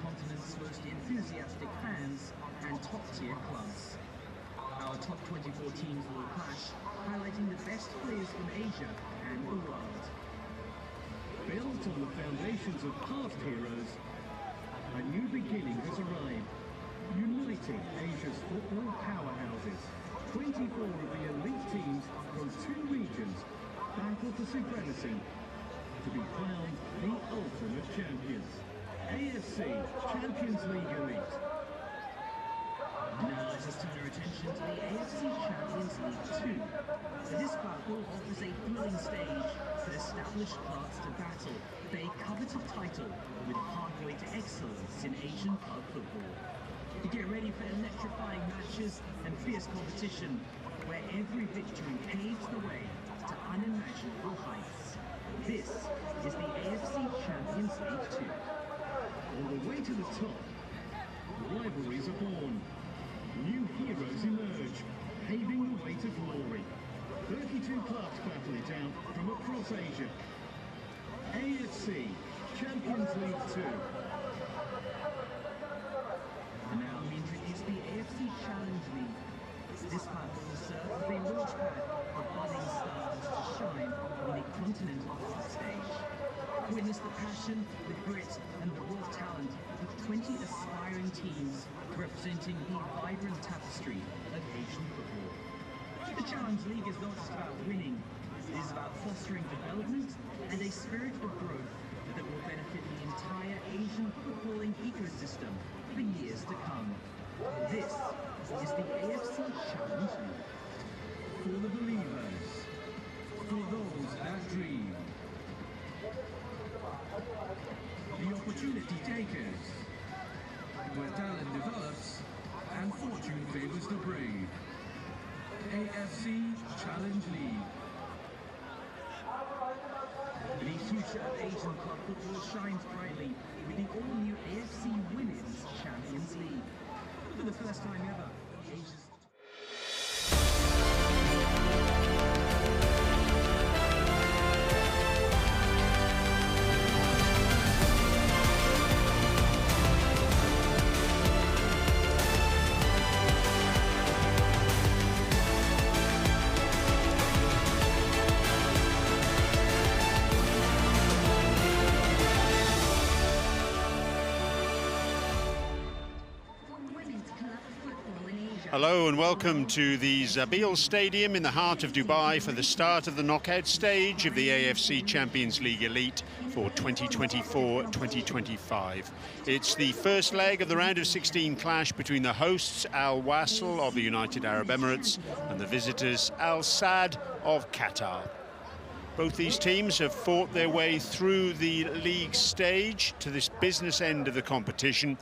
continent's most enthusiastic fans and top-tier clubs. Our top 24 teams will clash, highlighting the best players from Asia and the world. Built on the foundations of past heroes, a new beginning has arrived, uniting Asia's football powerhouses. 24 of the elite teams from 2 regions battle for supremacy to be crowned the ultimate champions. AFC Champions League Elite. Now let us turn our attention to the AFC Champions League 2. This battle offers a thrilling stage for established clubs to battle for a coveted title with a pathway to excellence in Asian club football. To get ready for electrifying matches and fierce competition, where every victory paves the way to unimaginable heights. This is the AFC Champions League 2. On the way to the top, rivalries are born. New heroes emerge, paving the way to glory. 32 clubs battle it out from across Asia. AFC Champions League 2. And now we introduce the AFC Challenge League. This battle will serve as a launchpad for budding stars to shine on the continental club stage. Witness the passion, the grit and the raw talent of 20 aspiring teams representing the vibrant tapestry of Asian football. The Challenge League is not just about winning, it is about fostering development and a spirit of growth that will benefit the entire Asian footballing ecosystem for years to come. This is the AFC Challenge League. For the believers, for those that dream, the opportunity takers, where talent develops and fortune favors the brave. AFC Challenge League. The future of Asian club football shines brightly with the all-new AFC Women's Champions League. For the first time ever, Asia's Hello and welcome to the Zabil Stadium in the heart of Dubai for the start of the knockout stage of the AFC Champions League Elite for 2024-2025. It's the first leg of the round of 16 clash between the hosts Al Wasl of the United Arab Emirates and the visitors Al Sadd of Qatar. Both these teams have fought their way through the league stage to this business end of the competition.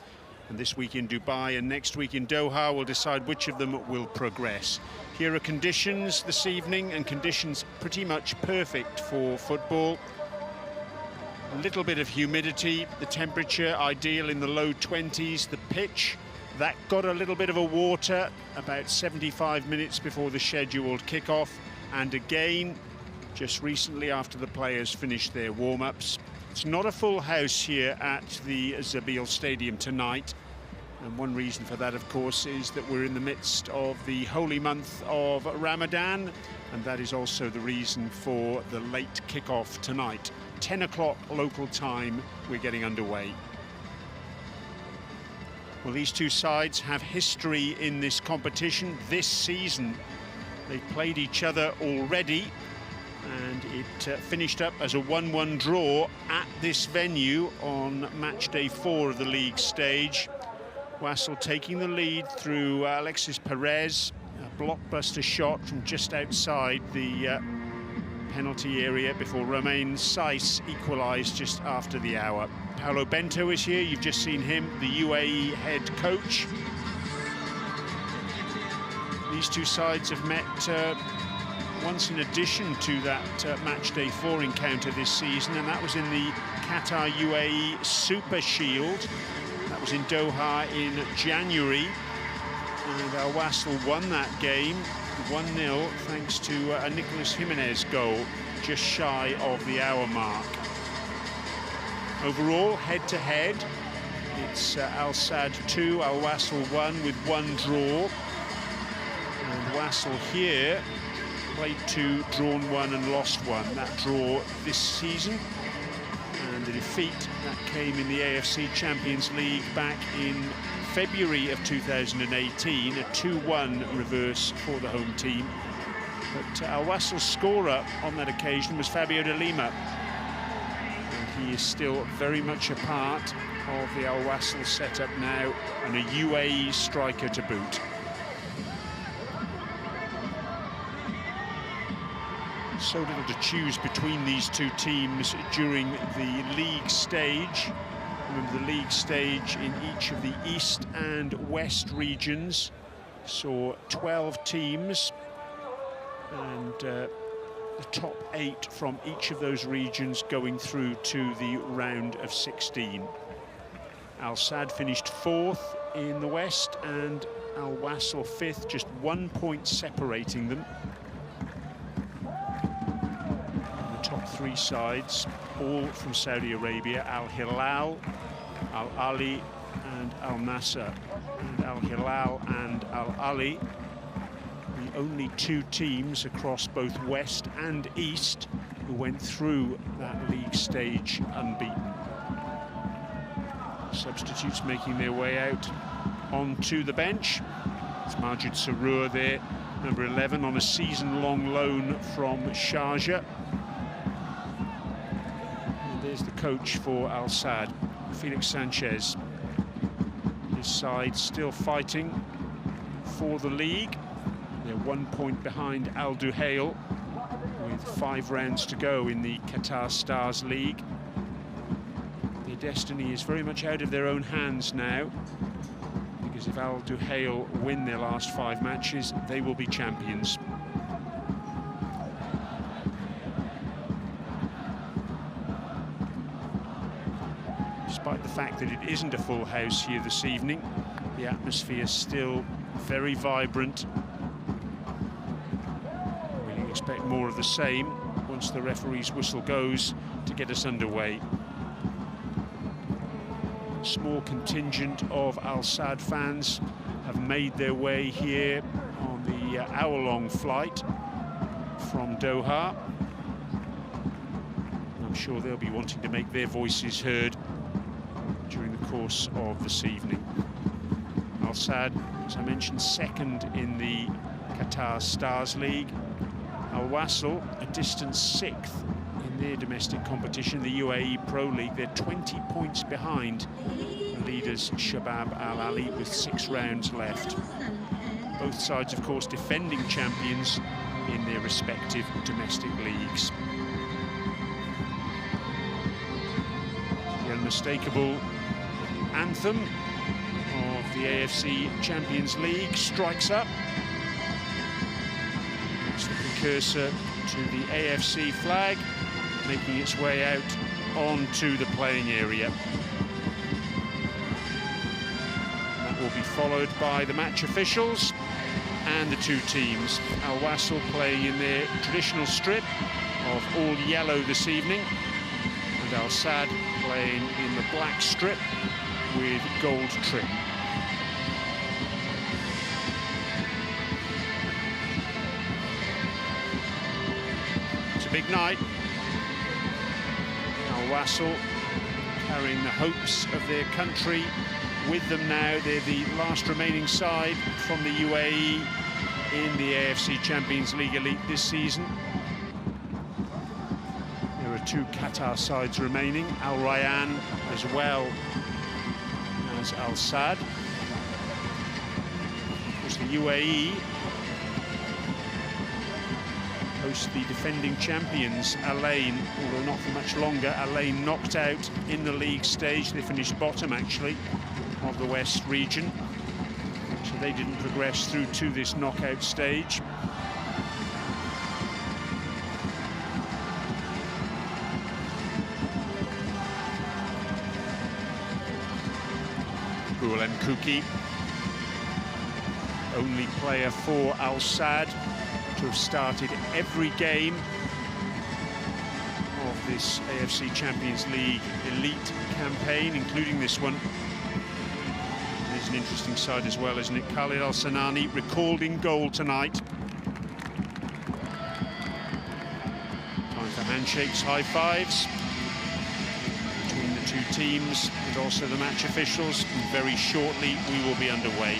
And this week in Dubai and next week in Doha will decide which of them will progress. Here are conditions this evening, and conditions pretty much perfect for football. A little bit of humidity, the temperature ideal in the low 20s. The pitch, that got a little bit of a water about 75 minutes before the scheduled kickoff. And again, just recently after the players finished their warm-ups. It's not a full house here at the Zabil Stadium tonight, and one reason for that, of course, is that we're in the midst of the holy month of Ramadan, and that is also the reason for the late kickoff tonight. 10 o'clock local time, we're getting underway. Well, these two sides have history in this competition. This season, they played each other already, and it finished up as a 1-1 draw at this venue on match day 4 of the league stage. Wasl taking the lead through Alexis Perez, a blockbuster shot from just outside the penalty area before Romain Saiss equalised just after the hour. Paulo Bento is here, you've just seen him, the UAE head coach. These two sides have met once in addition to that match day 4 encounter this season, and that was in the Qatar UAE Super Shield. That was in Doha in January, and Al Wasl won that game 1-0 thanks to a Nicolas Jimenez goal just shy of the hour mark. Overall, head-to-head, It's Al Sadd 2, Al Wasl 1 with 1 draw. And Wasl here played 2, drawn 1 and lost 1. That draw this season. And the defeat that came in the AFC Champions League back in February of 2018, a 2-1 reverse for the home team. But Al Wasl's scorer on that occasion was Fabio de Lima. And he is still very much a part of the Al Wasl setup now, and a UAE striker to boot. So little to choose between these two teams during the league stage. Remember, the league stage in each of the East and West regions saw 12 teams, and the top 8 from each of those regions going through to the round of 16. Al Sadd finished 4th in the West and Al Wasl 5th, just 1 point separating them. And the top 3 sides, all from Saudi Arabia: Al Hilal, Al Ali and Al Nasser. And Al Hilal and Al Ali, the only 2 teams across both West and East who went through that league stage unbeaten. Substitutes making their way out onto the bench. It's Majid Sarur there, number 11, on a season-long loan from Sharjah. And there's the coach for Al Sadd, Felix Sanchez. His side still fighting for the league. They're 1 point behind Al Duhail with 5 rounds to go in the Qatar Stars League. Their destiny is very much out of their own hands now, because if Al Duhail win their last 5 matches, they will be champions. Despite the fact that it isn't a full house here this evening, the atmosphere is still very vibrant. We can expect more of the same once the referee's whistle goes to get us underway. Small contingent of Al Sadd fans have made their way here on the hour-long flight from Doha. I'm sure they'll be wanting to make their voices heard during the course of this evening. Al Sadd, as I mentioned, 2nd in the Qatar Stars League. Al Wasl, a distant 6th in their domestic competition, the UAE Pro League. They're 20 points behind the leaders Shabab Al Ali with 6 rounds left. Both sides, of course, defending champions in their respective domestic leagues. The unmistakable anthem of the AFC Champions League strikes up. It's the precursor to the AFC flag, making its way out onto the playing area. That will be followed by the match officials and the 2 teams. Al Wasl playing in their traditional strip of all yellow this evening, and Al Sadd playing in the black strip with gold trim. It's a big night. Al Wasl carrying the hopes of their country with them now. They're the last remaining side from the UAE in the AFC Champions League Elite this season. There are 2 Qatar sides remaining, Al Rayyan as well as Al Sadd. Of course, the UAE host the defending champions, Al Ain, although not for much longer. Al Ain knocked out in the league stage. They finished bottom, actually, of the West region, so they didn't progress through to this knockout stage. Ruel Kuki, only player for Al Sadd to have started every game of this AFC Champions League Elite campaign, including this one It's an interesting side as well, isn't it? Khalid Al-Sanani recalled in goal tonight. Time for handshakes, high fives between the two teams, but also the match officials. And very shortly, we will be underway.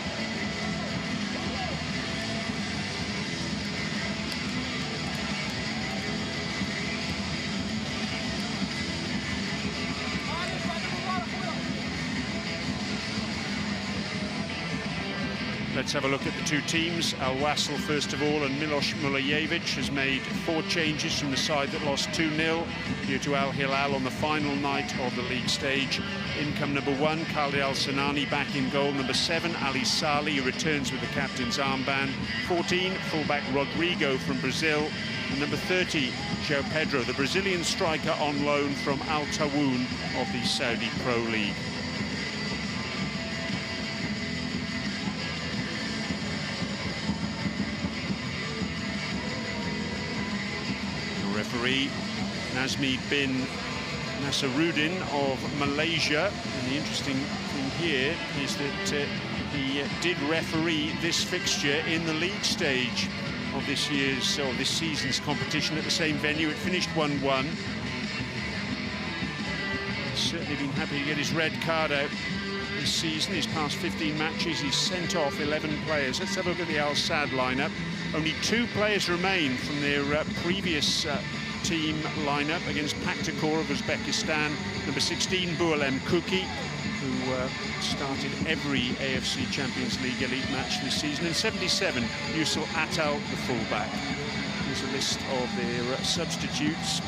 Let's have a look at the two teams. Al Wasl, first of all, and Miloš Milojevic has made 4 changes from the side that lost 2-0 due to Al Hilal on the final night of the league stage. In come number 1, Khalid Al-Sanani back in goal. Number 7, Ali Saleh returns with the captain's armband. 14, fullback Rodrigo from Brazil. And number 30, João Pedro, the Brazilian striker on loan from Al Tawoun of the Saudi Pro League. Referee Nazmi bin Nasaruddin of Malaysia, and the interesting thing here is that he did referee this fixture in the league stage of this season's competition at the same venue. It finished 1-1. He's certainly been happy to get his red card out this season. His past 15 matches, he's sent off 11 players. Let's have a look at the Al Sadd lineup. Only 2 players remain from their previous team lineup against Paktakor of Uzbekistan. Number 16, Bualem Kuki, who started every AFC Champions League Elite match this season. And 77, Yusul Atal, the fullback. Here's a list of their substitutes.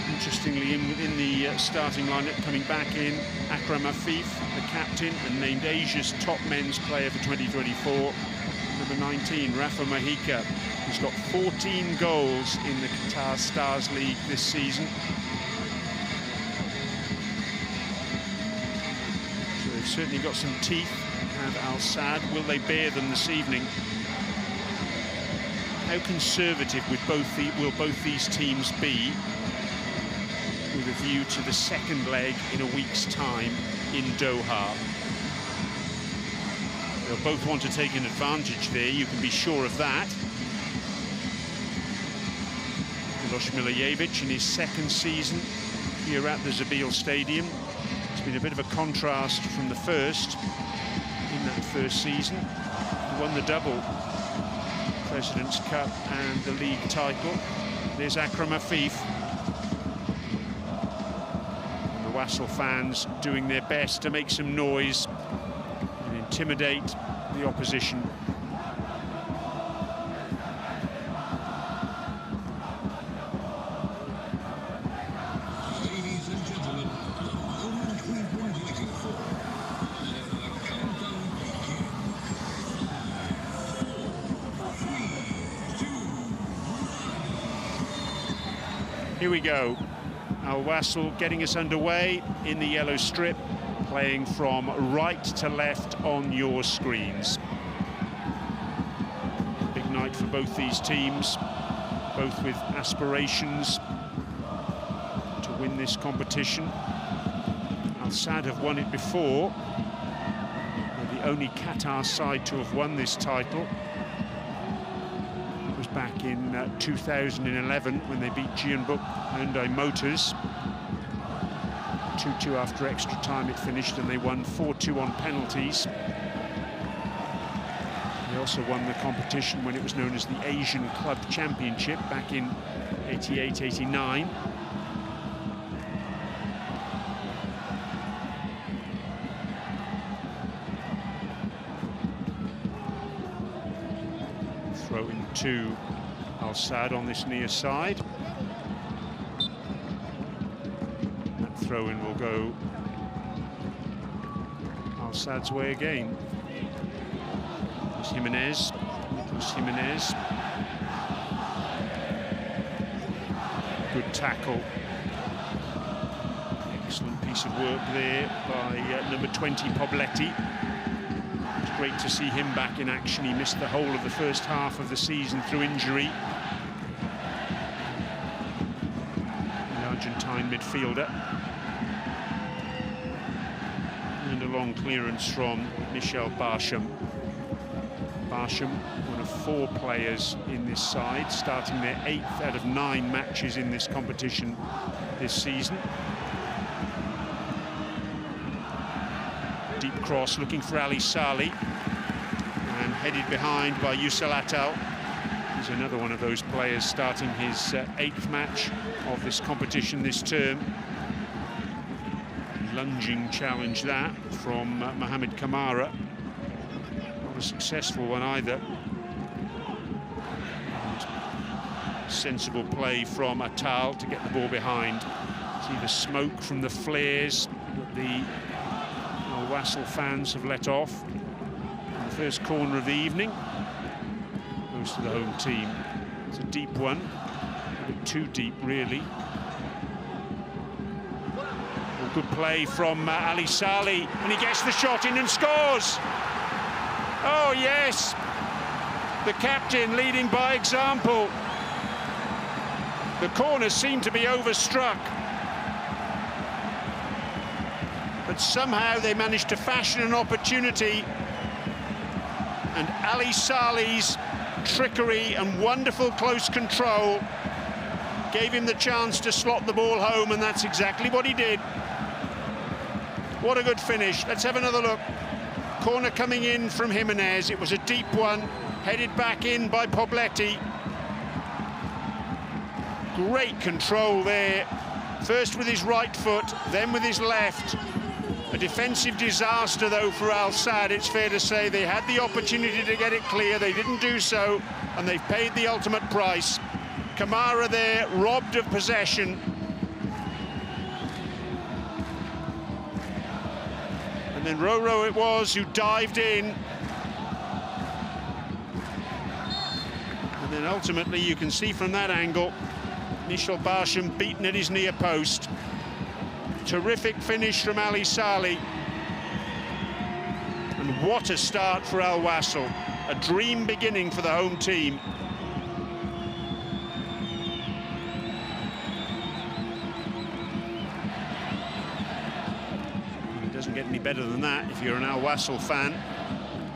Interestingly, in the starting lineup, coming back in, Akram Afif, the captain, and named Asia's top men's player for 2024. Number 19, Rafa Mahika, who's got 14 goals in the Qatar Stars League this season. So they've certainly got some teeth, have Al Sadd. Will they bear them this evening? How conservative will both these teams be with a view to the second leg in a week's time in Doha? They'll both want to take an advantage there, you can be sure of that. Miloš Milojevic in his second season here at the Zabil Stadium. It's been a bit of a contrast from the first, in that first season. He won the double, President's Cup and the league title. There's Akram Afif. And the Wasl fans doing their best to make some noise and intimidate the opposition. Ladies and gentlemen, the moment we've been waiting for. The countdown begins. 3, 2, 1. Here we go. Al Wasl getting us underway in the yellow strip, playing from right to left on your screens. Big night for both these teams, both with aspirations to win this competition. Al Sadd have won it before. They're the only Qatar side to have won this title. It was back in 2011 when they beat Jeonbuk Hyundai Motors. 2-2 after extra time it finished, and they won 4-2 on penalties. They also won the competition when it was known as the Asian Club Championship back in 88-89. Throw in to Al Sadd on this near side. Throw-in will go Al Sadd's way again. There's Jimenez. Good tackle. Excellent piece of work there by number 20, Pobletti. It's great to see him back in action. He missed the whole of the first half of the season through injury. The Argentine midfielder. long clearance from Michel Barsham. Barsham, one of 4 players in this side, starting their 8th out of 9 matches in this competition this season. Deep cross looking for Ali Saleh, and headed behind by Yusel Attal. He's another one of those players starting his 8th match of this competition this term. Lunging challenge that from Mohamed Kamara. Not a successful one either. And sensible play from Attal to get the ball behind. See the smoke from the flares that the Wasl fans have let off. And the first corner of the evening goes to the home team. It's a deep one, a bit too deep really. Good play from Ali Saleh, and he gets the shot in and scores. Oh yes, the captain leading by example. The corner seemed to be overstruck, but somehow they managed to fashion an opportunity, and Ali Saleh's trickery and wonderful close control gave him the chance to slot the ball home, and that's exactly what he did. What a good finish. Let's have another look. Corner coming in from Jimenez. It was a deep one, headed back in by Pobletti. Great control there. First with his right foot, then with his left. A defensive disaster, though, for Al Sadd. It's fair to say they had the opportunity to get it clear. They didn't do so, and they've paid the ultimate price. Kamara there, robbed of possession. And then Roro it was who dived in. And then ultimately you can see from that angle, Michel Barsham beaten at his near post. Terrific finish from Ali Saleh. And what a start for Al Wasl. A dream beginning for the home team. Doesn't get any better than that if you're an Al Wasl fan.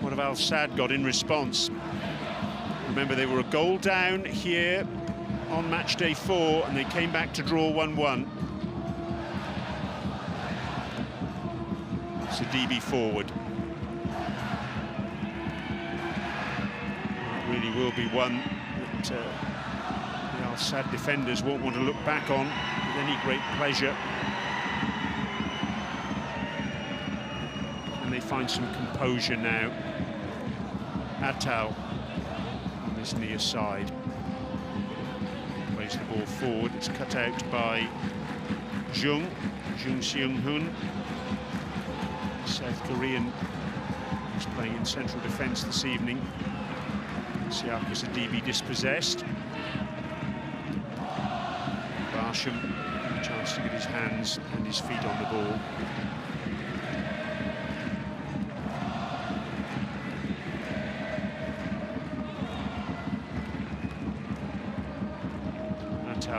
What have Al Sadd got in response? Remember, they were a goal down here on match day 4, and they came back to draw 1-1. It's a DB forward. It really will be one that the Al Sadd defenders won't want to look back on with any great pleasure. They find some composure now. Attal on this near side plays the ball forward. It's cut out by Jung Seung-hoon, South Korean, who's playing in central defence this evening. Siaka's a DB dispossessed. Barsham, a chance to get his hands and his feet on the ball.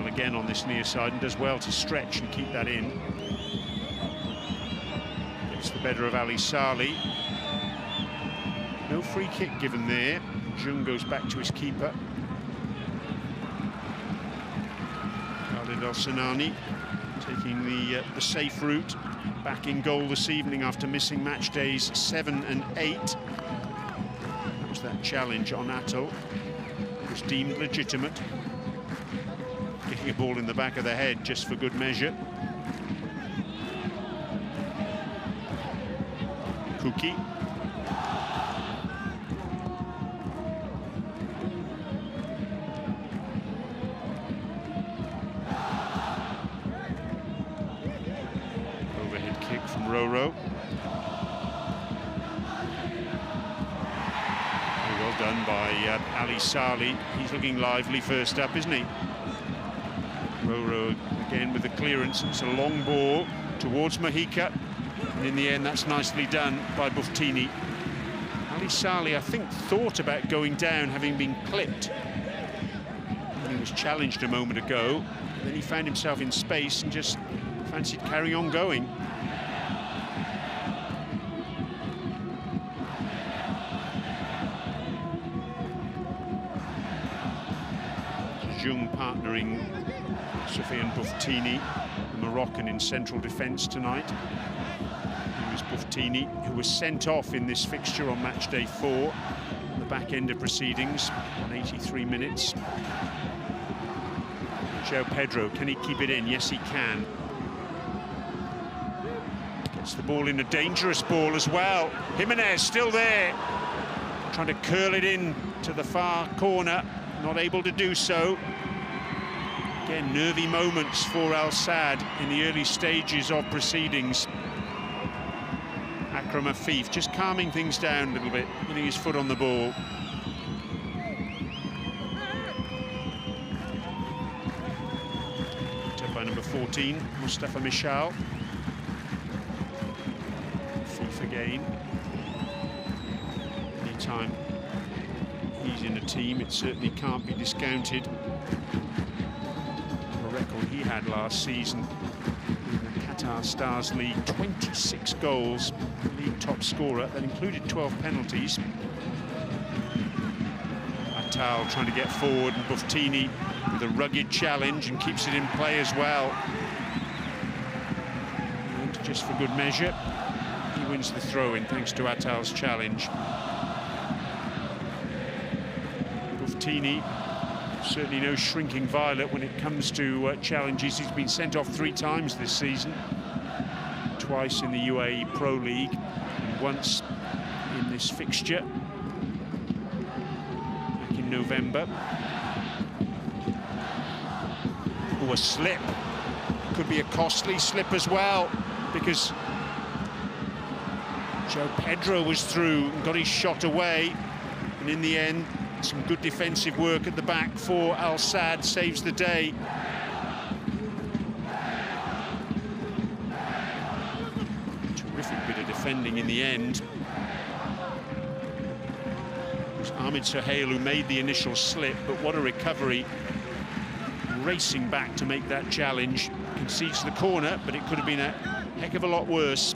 Again on this near side, and does well to stretch and keep that in. Gets the better of Ali Saleh. No free kick given there. Jung goes back to his keeper. Khalid El-Sinani taking the safe route, back in goal this evening after missing match days 7 and 8. That was that challenge on Attal. It was deemed legitimate. Getting a ball in the back of the head just for good measure. Kuki. Overhead kick from Roro. Well done by Ali Saleh. He's looking lively first up, isn't he? Roro again with the clearance. It's a long ball towards Mojica, and in the end that's nicely done by Buftini. Ali Saleh, I think, thought about going down, having been clipped. He was challenged a moment ago, and then he found himself in space and just fancied carrying on going. Jung partnering Sofiane Bouftini, the Moroccan in central defence tonight. It was Bouftini who was sent off in this fixture on match day 4, the back end of proceedings, on 83 minutes. João Pedro, can he keep it in? Yes, he can. Gets the ball in, a dangerous ball as well. Jimenez still there, trying to curl it in to the far corner, not able to do so. Again, nervy moments for Al Sadd in the early stages of proceedings. Akram Afif just calming things down a little bit, putting his foot on the ball. By number 14, Mustafa Michal. Afif again. Anytime he's in a team, it certainly can't be discounted. The record he had last season in the Qatar Stars League, 26 goals, league top scorer. That included 12 penalties. Atal trying to get forward, and Bouftini with a rugged challenge and keeps it in play as well. And just for good measure, he wins the throw-in thanks to Atal's challenge. Bouftini, certainly no shrinking violet when it comes to challenges. He's been sent off 3 times this season. Twice in the UAE Pro League, and once in this fixture back in November. Oh, a slip. Could be a costly slip as well, because João Pedro was through and got his shot away, and in the end some good defensive work at the back for Al Sadd saves the day. Terrific bit of defending in the end. It was Ahmed Sohail who made the initial slip, but what a recovery. Racing back to make that challenge, concedes the corner, but it could have been a heck of a lot worse.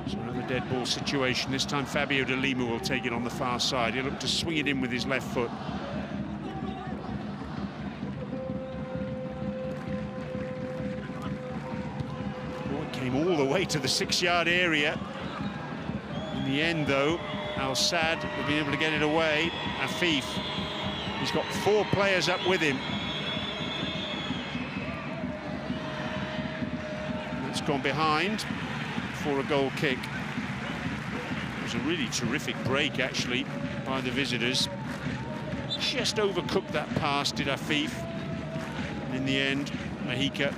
So another dead ball situation. This time Fabio de Lima will take it on the far side. He'll look to swing it in with his left foot. Oh, it came all the way to the 6-yard area. In the end, though, Al Sadd will be able to get it away. Afif. He's got 4 players up with him. It's gone behind for a goal kick. It was a really terrific break, actually, by the visitors. Just overcooked that pass, did Afif. And in the end, Mahika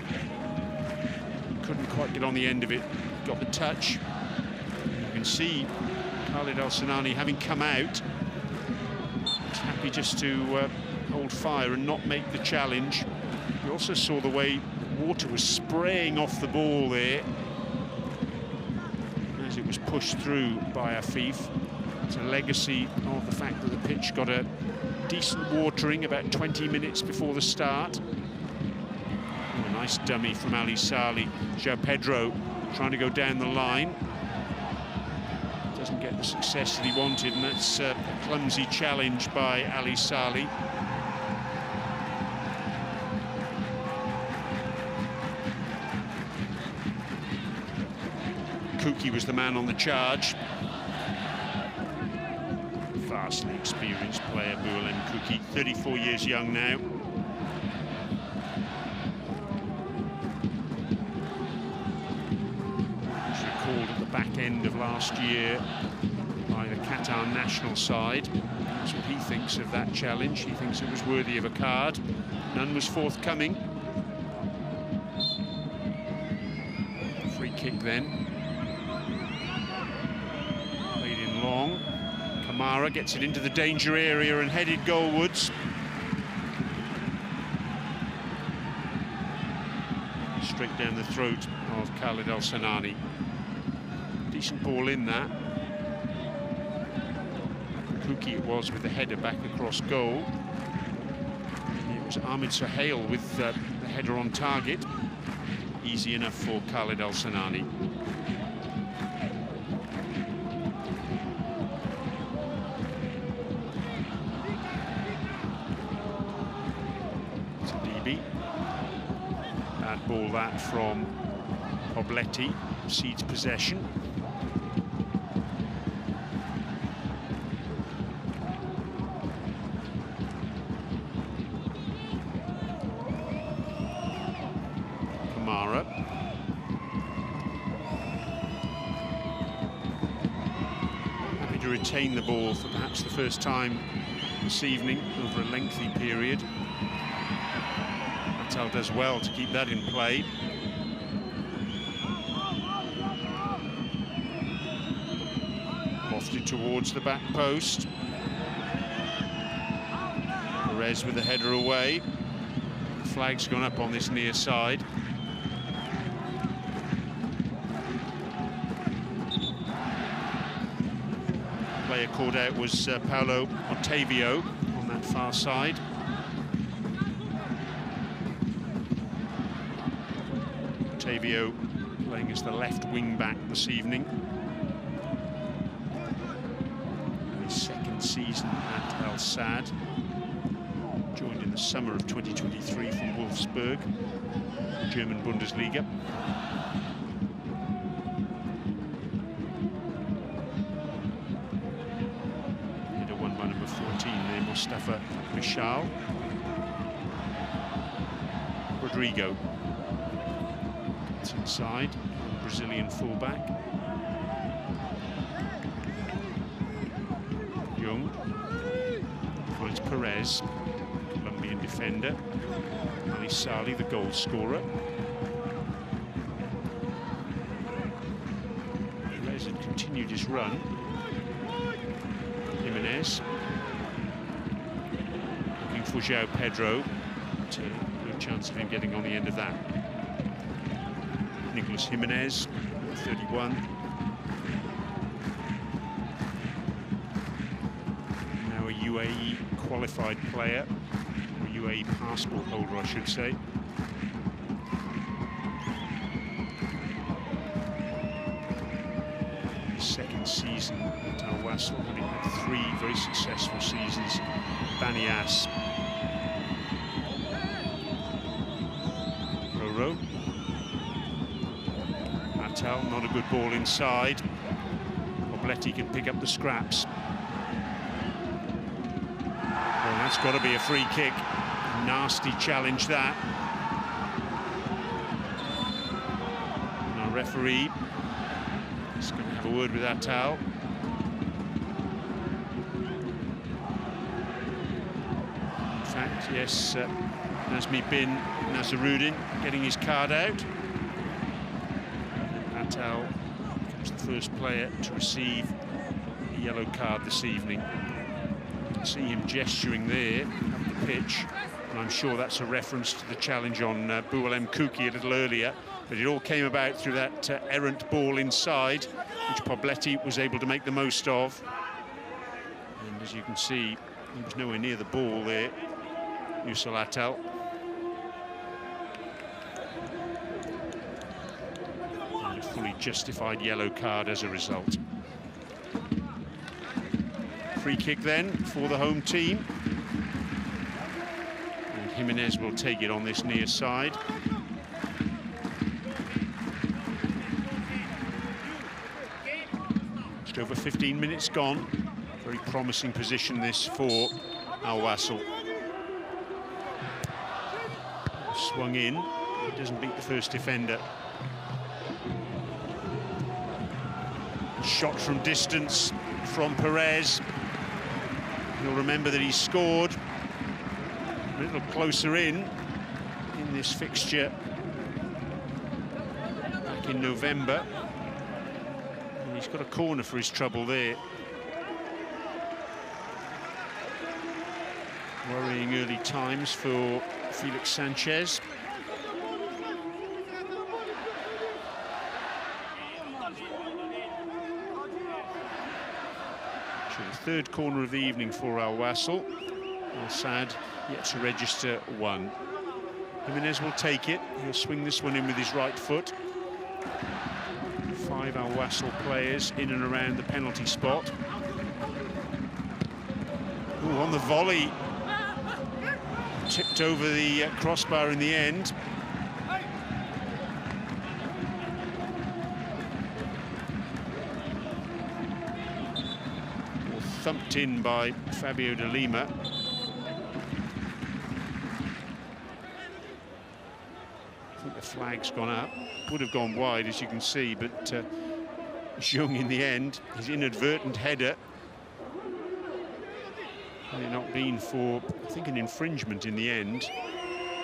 couldn't quite get on the end of it. Got the touch. You can see Khalid Al-Sanani, having come out, happy just to hold fire and not make the challenge. You also saw the way water was spraying off the ball there as it was pushed through by Afif. It's a legacy of the fact that the pitch got a decent watering about 20 minutes before the start. Oh, a nice dummy from Ali Saleh. João Pedro trying to go down the line. Doesn't get the success that he wanted, and that's a clumsy challenge by Ali Saleh. Kuki was the man on the charge. Vastly experienced player, Boualem Kuki, 34 years young now. He's recalled at the back end of last year by the Qatar national side. That's what he thinks of that challenge. He thinks it was worthy of a card. None was forthcoming. Free kick then. Played in long. Kamara gets it into the danger area and headed goalwards. Straight down the throat of Khalid Al-Sanani. Decent ball in that. Kuki it was with the header back across goal. It was Ahmed Sohail with the header on target. Easy enough for Khalid Al-Sanani. ball that from Pobletti, cedes possession. Kamara. Happy to retain the ball for perhaps the first time this evening over a lengthy period. Atal does well to keep that in play. Lofted towards the back post. Perez with the header away. The flag's gone up on this near side. Player called out was Paulo Otavio on that far side. Otavio playing as the left wing back this evening. His second season at Al Sadd. Joined in the summer of 2023 from Wolfsburg, German Bundesliga. Header won by number 14 there, Mustafa Michal. Rodrigo. It's inside, Brazilian fullback. Young finds Perez, Colombian defender. Ali Sali, the goal scorer. Perez had continued his run. Jimenez looking for João Pedro. No chance of him getting on the end of that. Nicolas Jimenez, 31. Now a UAE qualified player, or UAE passport holder, I should say. His second season at Al Wasl, having had 3 very successful seasons. Banias. Roro. Atal, not a good ball inside. Pobletti can pick up the scraps. Well, that's got to be a free kick. Nasty challenge that. And our referee is going to have a word with Atal. In fact, yes, Nazmi bin Nazaruddin getting his card out. Atal becomes the first player to receive a yellow card this evening. You can see him gesturing there up the pitch, and I'm sure that's a reference to the challenge on Boualem Kouki a little earlier, but it all came about through that errant ball inside, which Pobletti was able to make the most of. And as you can see, he was nowhere near the ball there, Wasl Atal. Fully justified yellow card as a result. Free kick then for the home team. And Jimenez will take it on this near side. Just over 15 minutes gone. Very promising position this for Al Wasl. Swung in, it doesn't beat the first defender. Shot from distance from Perez. You'll remember that he scored a little closer in this fixture back in November. And he's got a corner for his trouble there. Worrying early times for Felix Sanchez. The third corner of the evening for Al Wasl. Al Sadd yet to register 1. Jimenez will take it. He'll swing this one in with his right foot. 5 Al Wasl players in and around the penalty spot. Ooh, on the volley. Tipped over the crossbar in the end. thumped in by Fabio de Lima. I think the flag's gone up. Would have gone wide, as you can see, but Jung in the end, his inadvertent header, had it not been for, I think, an infringement in the end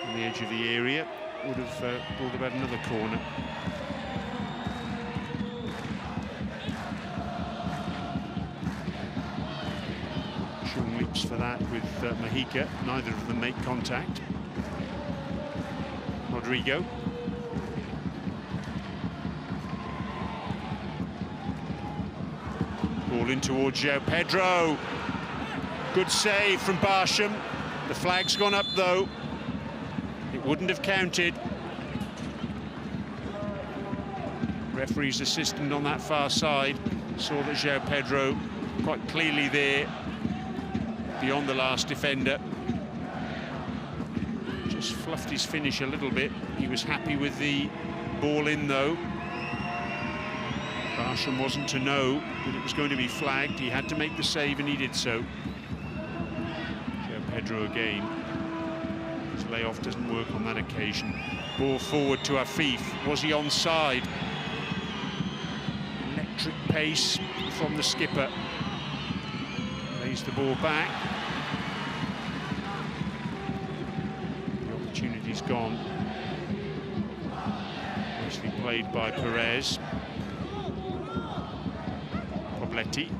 on the edge of the area, would have brought about another corner. Jung leaps for that with Mojica. Neither of them make contact. Rodrigo. Ball in towards João Pedro. Good save from Barsham. The flag's gone up though. It wouldn't have counted. Referee's assistant on that far side saw that João Pedro quite clearly there, beyond the last defender. Just fluffed his finish a little bit. He was happy with the ball in though. Barsham wasn't to know that it was going to be flagged. He had to make the save and he did so. João Pedro again. His layoff doesn't work on that occasion. Ball forward to Afif. Was he onside? Electric pace from the skipper. Lays the ball back. The opportunity's gone. Nicely played by Perez. Pobletti.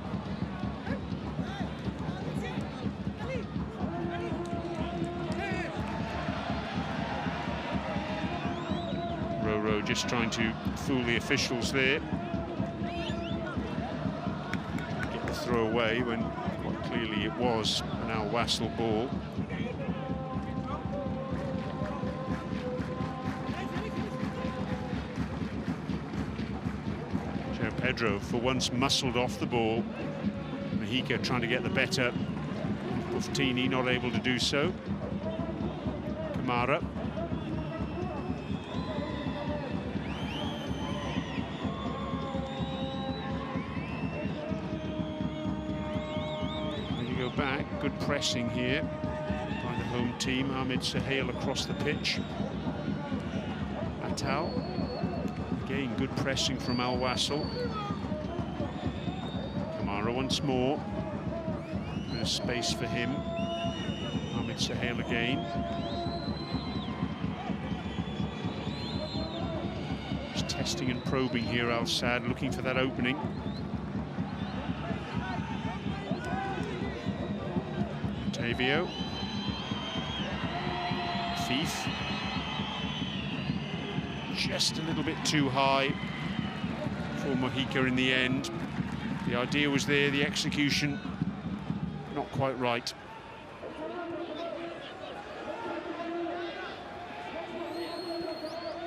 Roro just trying to fool the officials there. Get the throw away when quite clearly it was an Al Wasl ball. João Pedro for once muscled off the ball. Mojica trying to get the better. Buffettini not able to do so. Kamara. Back, good pressing here by the home team. Ahmed Sahel across the pitch. Atal, again good pressing from Al Wasl. Kamara once more. There's space for him. Ahmed Sahel again. Just testing and probing here, Al Sadd, looking for that opening. Tavio. Thief. Just a little bit too high for Mojica in the end. The idea was there, the execution not quite right.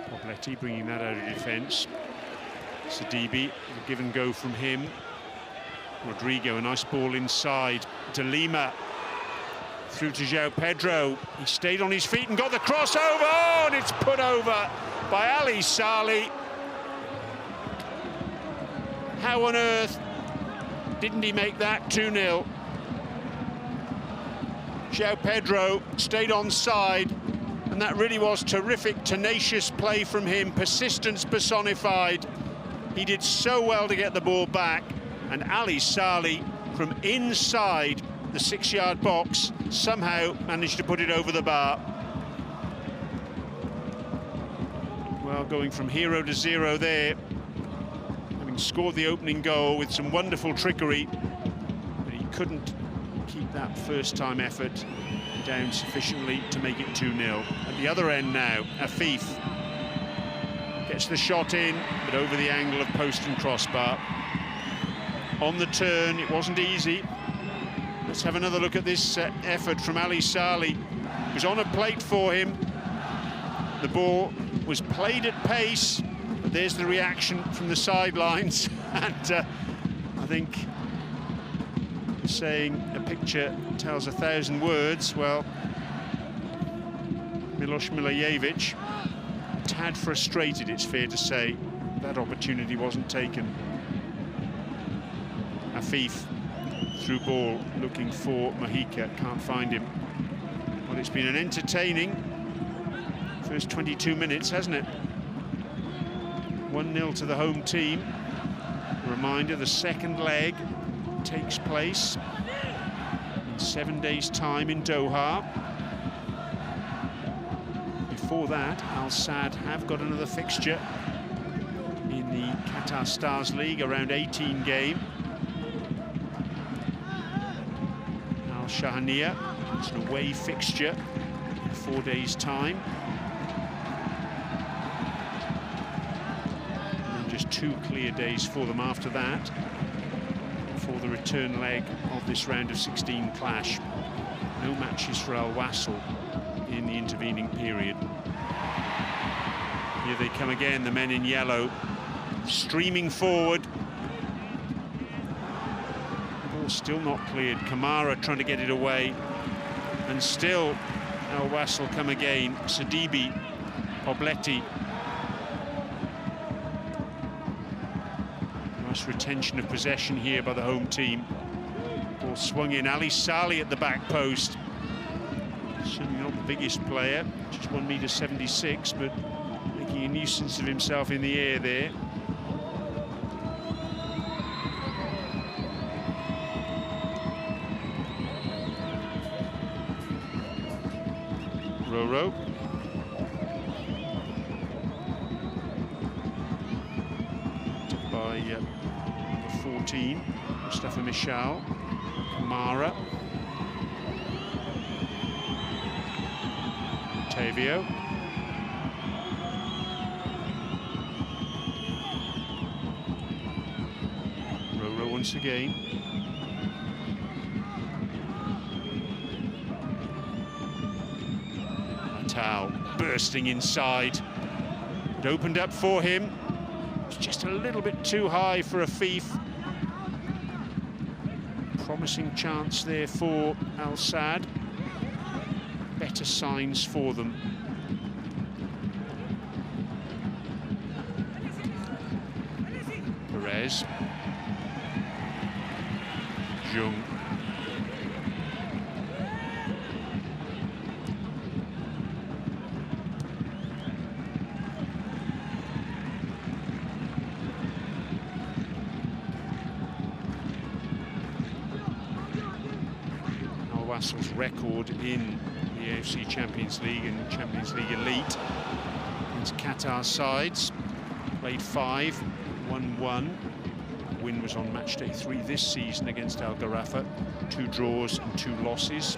Pobletti bringing that out of defence. Sidibe, a give and go from him. Rodrigo, a nice ball inside. De Lima. Through to João Pedro. He stayed on his feet and got the crossover. Oh, and it's put over by Ali Saleh. How on earth didn't he make that 2-0? João Pedro stayed onside, and that really was terrific, tenacious play from him, persistence personified. He did so well to get the ball back, and Ali Saleh from inside the 6-yard box somehow managed to put it over the bar. Well, going from hero to zero there, having scored the opening goal with some wonderful trickery, but he couldn't keep that first-time effort down sufficiently to make it 2-0. At the other end now, Afif gets the shot in, but over the angle of post and crossbar. On the turn, it wasn't easy. Let's have another look at this effort from Ali Saleh. It was on a plate for him. The ball was played at pace, but there's the reaction from the sidelines. And I think saying a picture tells 1,000 words. Well, Milos Milojevic, a tad frustrated, it's fair to say. That opportunity wasn't taken. Afif Through ball, looking for Mojica, can't find him. Well, it's been an entertaining first 22 minutes, hasn't it? 1-0 to the home team. A reminder, the second leg takes place in 7 days' time in Doha. Before that, Al Sadd have got another fixture in the Qatar Stars League, around 18 game. Al Shahaniya, it's an away fixture in 4 days' time. And just 2 clear days for them after that, for the return leg of this round of 16 clash. No matches for Al Wasl in the intervening period. Here they come again, the men in yellow, streaming forward. The ball still not cleared. Kamara trying to get it away, and still Al Wasl come again. Sidibe, Obleti. Nice retention of possession here by the home team. Ball swung in. Ali Saleh at the back post. Certainly not the biggest player, just 1.76 m, but making a nuisance of himself in the air there. Roro. Took by number 14, Mustafa Michal. Kamara. Tavio. Roro once again. Tau bursting inside. It opened up for him. It's just a little bit too high for Afif. Promising chance there for Al Sadd. Better signs for them. Perez. Jung. Al Wasl's record in the AFC Champions League and Champions League Elite against Qatar sides. Played 5, won 1. Win was on match day 3 this season against Al Gharafa. 2 draws and 2 losses.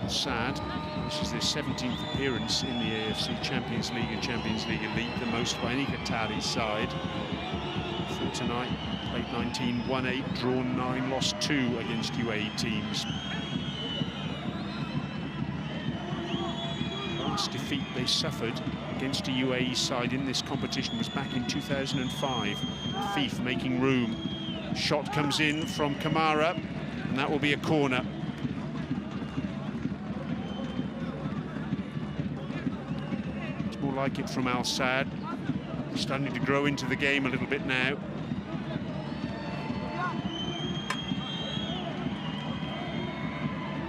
Sad. This is their 17th appearance in the AFC Champions League and Champions League Elite, the most by any Qatari side. For tonight, played 19, won 8, drawn 9, lost 2 against UAE teams. Last defeat they suffered against a UAE side in this competition was back in 2005. Afif making room. Shot comes in from Kamara, and that will be a corner. It's more like it from Al Sadd. Starting to grow into the game a little bit now.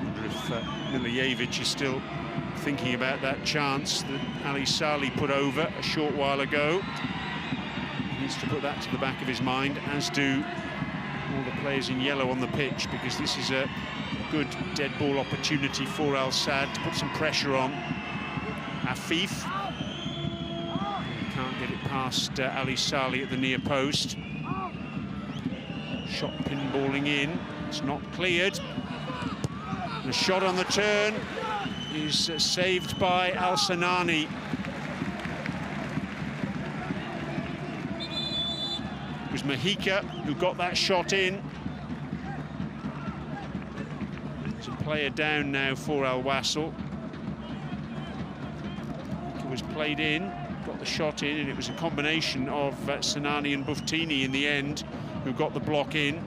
Wonder if Milijevic is still thinking about that chance that Ali Saleh put over a short while ago. He needs to put that to the back of his mind, as do all the players in yellow on the pitch, because this is a good dead ball opportunity for Al Sadd to put some pressure on. Afif can't get it past Ali Saleh at the near post. Shot pinballing in, it's not cleared. The shot on the turn is saved by Al Sanani. It was Mojica who got that shot in. It's a player down now for Al Wasl. It was played in, got the shot in, and it was a combination of Sanani and Buftini in the end who got the block in.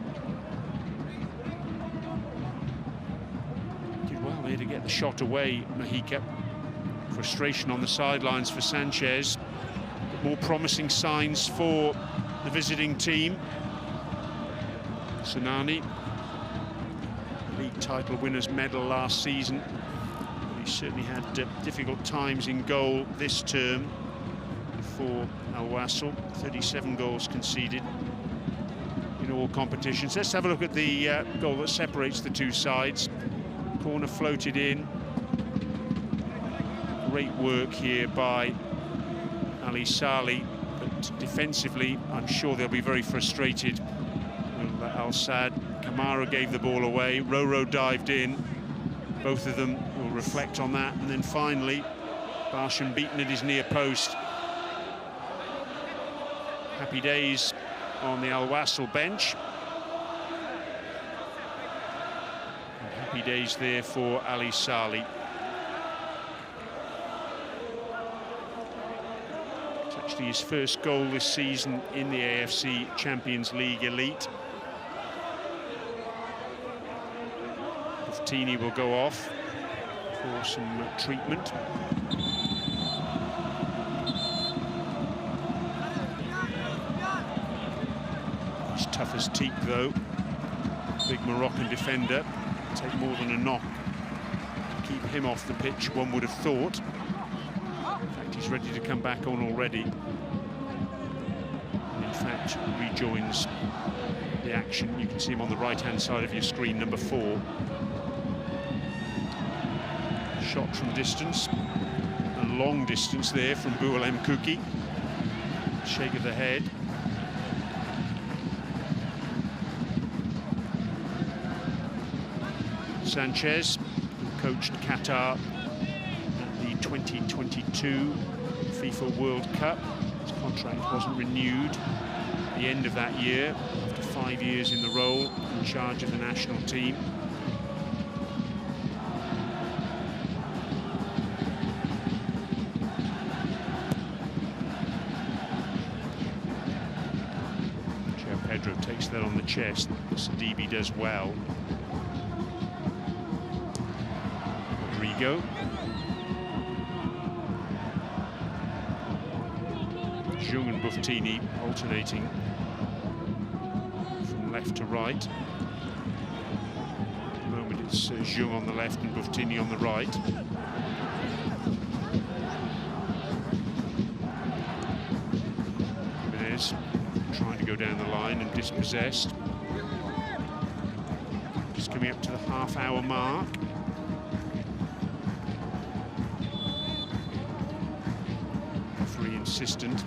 To get the shot away, Mojica. Frustration on the sidelines for Sanchez, but more promising signs for the visiting team. Al-Sanani, league title winners medal last season. He certainly had difficult times in goal this term for Al Wasl. 37 goals conceded in all competitions. Let's have a look at the goal that separates the two sides. Corner floated in. Great work here by Ali Saleh, but defensively I'm sure they'll be very frustrated. Al Sadd, Kamara gave the ball away, Roro dived in. Both of them will reflect on that, and then finally Barsham beaten at his near post. Happy days on the Al Wasl bench. And happy days there for Ali Saleh. It's actually his first goal this season in the AFC Champions League Elite. Buftini will go off for some treatment. He's tough as teak though. Big Moroccan defender. Take more than a knock to keep him off the pitch, one would have thought. In fact, he's ready to come back on already. And in fact, rejoins the action. You can see him on the right-hand side of your screen, number 4. Shot from distance, a long distance there from Boualem Kouki. Shake of the head. Sanchez, who coached Qatar at the 2022 FIFA World Cup. His contract wasn't renewed at the end of that year, after 5 years in the role in charge of the national team. Pedro takes that on the chest. Sidibe does well. Rodrigo. Jung and Buftini alternating from left to right. At the moment it's Jung on the left and Buftini on the right. Jimenez trying to go down the line and dispossessed. Just coming up to the half-hour mark. Very insistent.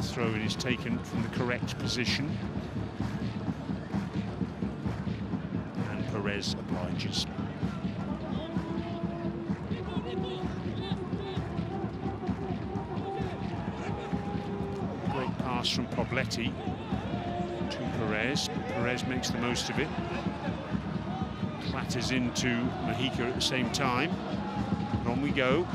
Throw-in is taken from the correct position. And Perez obliges. From Pobletti to Perez. Perez makes the most of it. Clatters into Mahika at the same time. And on we go.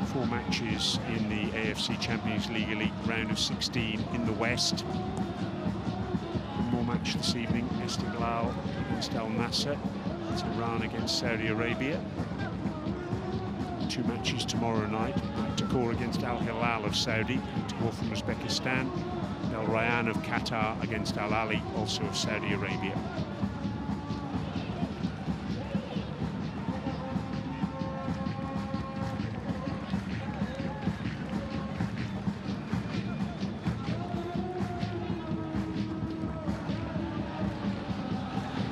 Four matches in the AFC Champions League Elite round of 16 in the West. One more match this evening, Istiklal against Al Nassr. It's Iran against Saudi Arabia. 2 matches tomorrow night. Takor against Al Hilal of Saudi. Takor from Uzbekistan. Al Rayyan of Qatar against Al Ali, also of Saudi Arabia.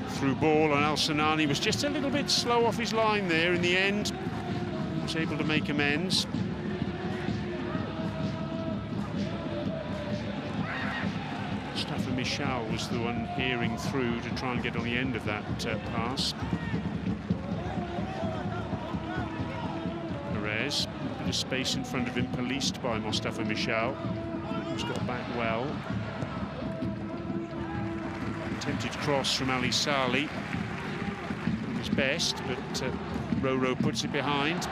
Through ball, and Al-Sanani was just a little bit slow off his line there in the end. Was able to make amends. Mustafa Michal was the one hearing through to try and get on the end of that pass. Perez, a bit of space in front of him, policed by Mustafa Michal, who's got back well. Attempted cross from Ali Saleh, his best, but Roro puts it behind.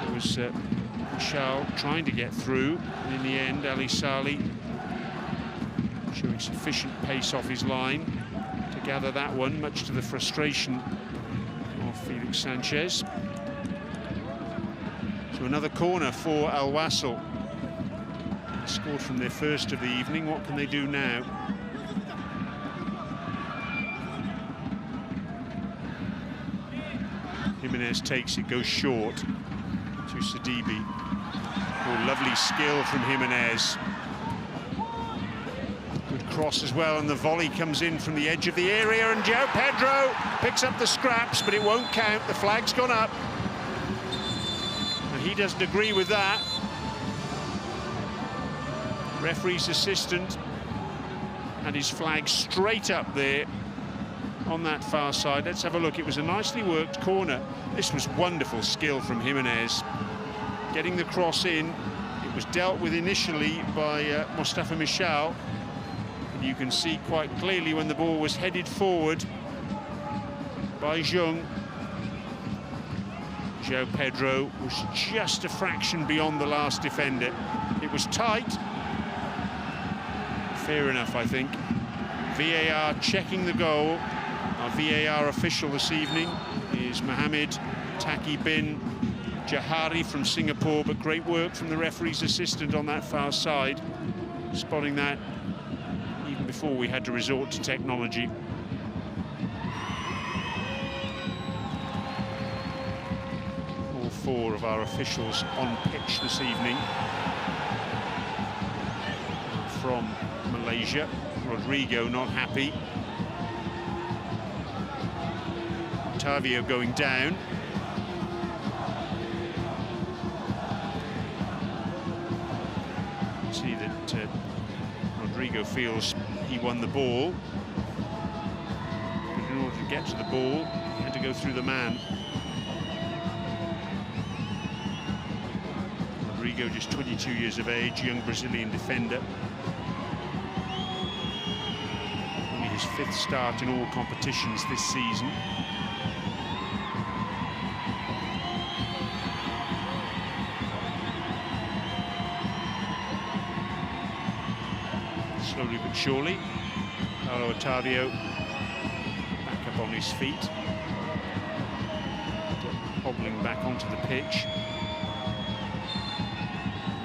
It was Michal trying to get through, and in the end Ali Saleh showing sufficient pace off his line to gather that one, much to the frustration of Felix Sanchez. So another corner for Al Wasl. Scored from their first of the evening. What can they do now? Jimenez takes it, goes short to Sidibe. Oh, lovely skill from Jimenez. Good cross as well, and the volley comes in from the edge of the area, and João Pedro picks up the scraps, but it won't count. The flag's gone up. And he doesn't agree with that. Referee's assistant had his flag straight up there on that far side. Let's have a look. It was a nicely worked corner. This was wonderful skill from Jimenez. Getting the cross in. It was dealt with initially by Mustafa Michal. And you can see quite clearly when the ball was headed forward by Jung. João Pedro was just a fraction beyond the last defender. It was tight. Fair enough, I think. VAR checking the goal. Our VAR official this evening is Mohammed Taki bin Jahari from Singapore, but great work from the referee's assistant on that far side, spotting that even before we had to resort to technology. All four of our officials on pitch this evening. From Malaysia, Rodrigo not happy. Otavio going down. See that Rodrigo feels he won the ball, but in order to get to the ball, he had to go through the man. Rodrigo, just 22 years of age, young Brazilian defender. Only his 5th start in all competitions this season. Slowly but surely, Paulo Otavio back up on his feet, hobbling back onto the pitch.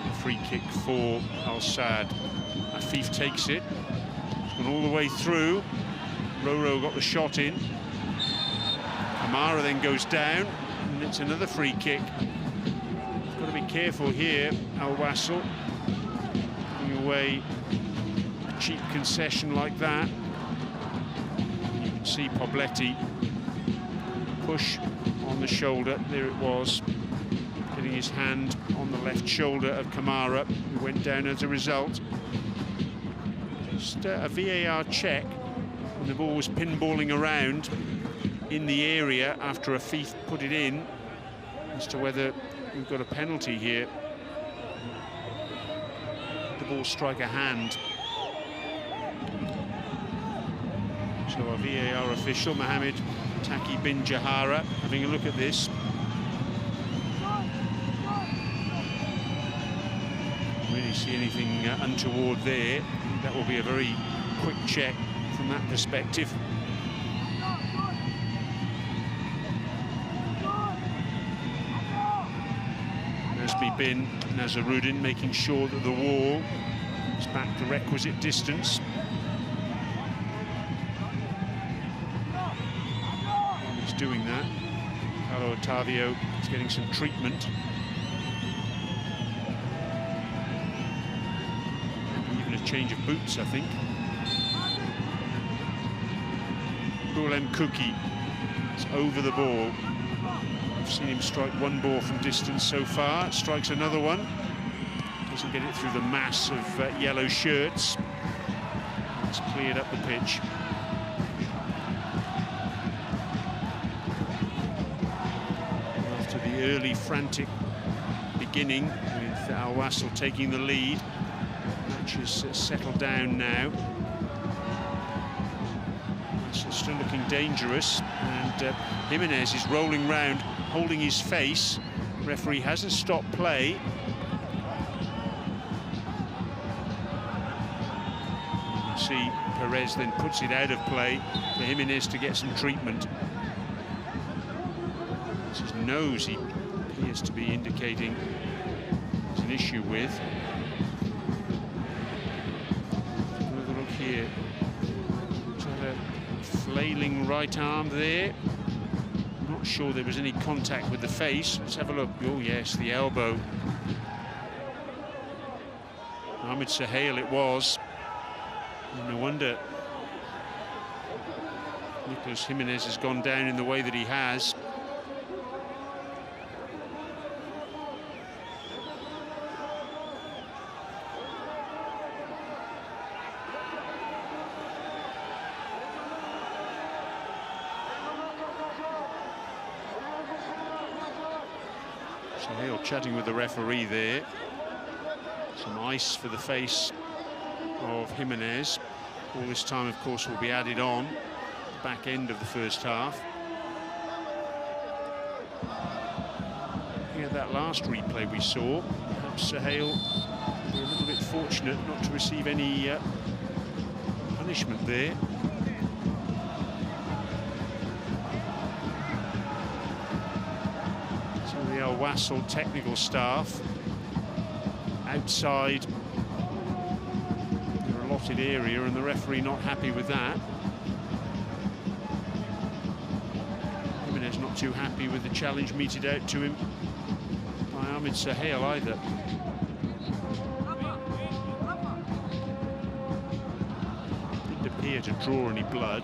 A free kick for Al Sadd. Afif takes it, it's gone all the way through. Roro got the shot in. Kamara then goes down, and it's another free kick. Got to be careful here, Al Wasl, giving away cheap concession like that. You can see Pobletti push on the shoulder. There it was, getting his hand on the left shoulder of Kamara, who went down as a result. Just a VAR check when the ball was pinballing around in the area after Afif put it in, as to whether we've got a penalty here. The ball strike a hand. So our VAR official, Mohammed Taki bin Jahara, having a look at this. Really see anything untoward there. That will be a very quick check from that perspective. Nazmi bin Nazaruddin making sure that the wall is back the requisite distance. Doing that. Paulo Otavio is getting some treatment. Even a change of boots, I think. Bulem Kuki is over the ball. I've seen him strike one ball from distance so far. Strikes another one. Doesn't get it through the mass of yellow shirts. It's cleared up the pitch. Early frantic beginning with Al Wasl taking the lead. Match has settled down now. Wasl still looking dangerous, and Jimenez is rolling round, holding his face. Referee hasn't stopped play. You can see Perez then puts it out of play for Jimenez to get some treatment. It's his nose he appears to be indicating there's an issue with. Another look here. Flailing right arm there. Not sure there was any contact with the face. Let's have a look. Oh yes, the elbow. Ahmed Sahel it was. No wonder Nicolas Jimenez has gone down in the way that he has. Sahel chatting with the referee there. Some ice for the face of Jimenez. All this time, of course, will be added on the back end of the first half. Looking at that last replay we saw, perhaps Sahel will be a little bit fortunate not to receive any punishment there. So the Al Wasl technical staff outside their allotted area, and the referee not happy with that. Jimenez not too happy with the challenge meted out to him by Ahmed Sahel either. Didn't appear to draw any blood.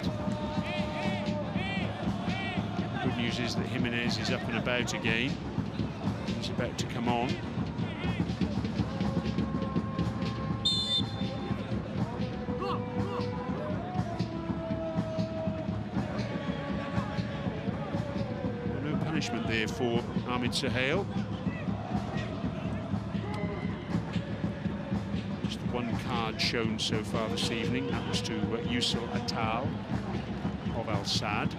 The good news is that Jimenez is up and about again. He's about to come on. Punishment there for Ahmed Sahel. Just one card shown so far this evening. That was to Wasl Atal of Al Sadd.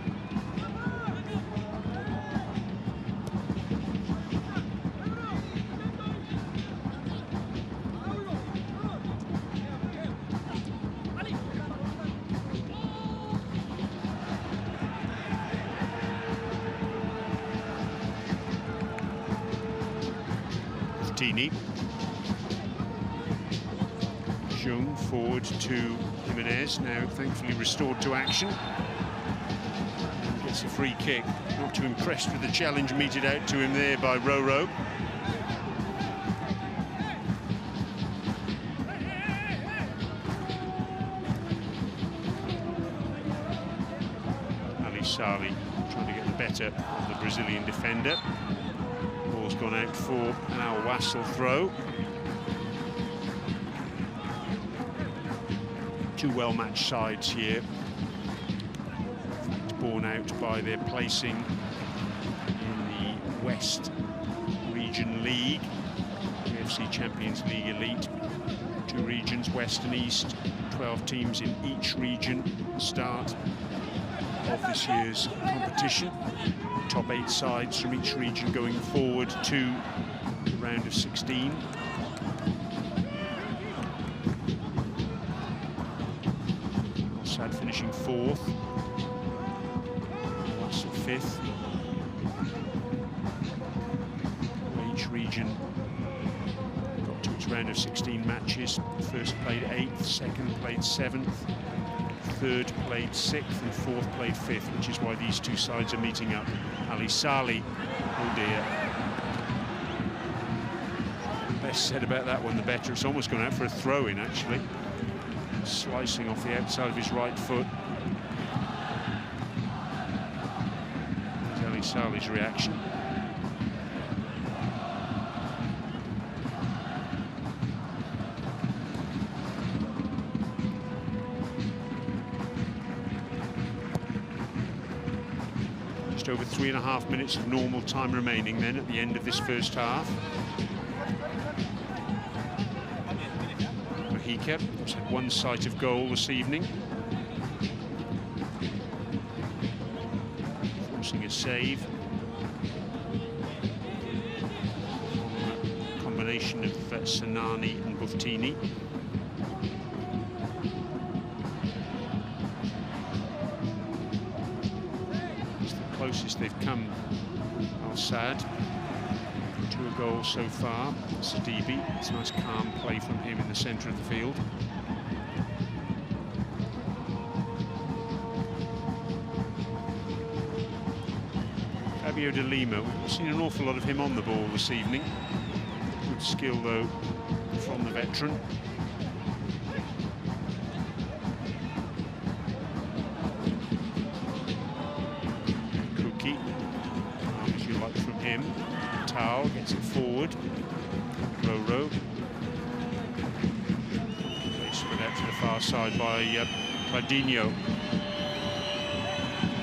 Jung forward to Jimenez, now thankfully restored to action. And gets a free kick. Not too impressed with the challenge meted out to him there by Roro. Ali Saleh trying to get the better of the Brazilian defender. Ball's gone out for an Al Wasl throw. Two well-matched sides here, borne out by their placing in the West Region League, AFC Champions League Elite. Two regions, West and East, 12 teams in each region. Start of this year's competition. Top 8 sides from each region going forward to the round of 16. Finishing 4th, Wasl 5th. Each region got to its round of 16 matches. First played 8th, second played 7th, third played 6th, and fourth played 5th, which is why these two sides are meeting up. Ali Saleh, oh dear. Best said about that one, the better. It's almost gone out for a throw-in, actually. Slicing off the outside of his right foot. There's Ali Saleh's reaction. Just over 3.5 minutes of normal time remaining then at the end of this first half. Hika has had one sight of goal this evening. Forcing a save. A combination of Sanani and Buftini. It's the closest they've come, Al Sadd. To a goal so far. Sidibe, it's a nice calm play from him in the centre of the field. Fabio De Lima, we've seen an awful lot of him on the ball this evening. Good skill though from the veteran. Cookie, as you like from him. Tal gets it forward. Roro. They spread out to the far side by Claudinho.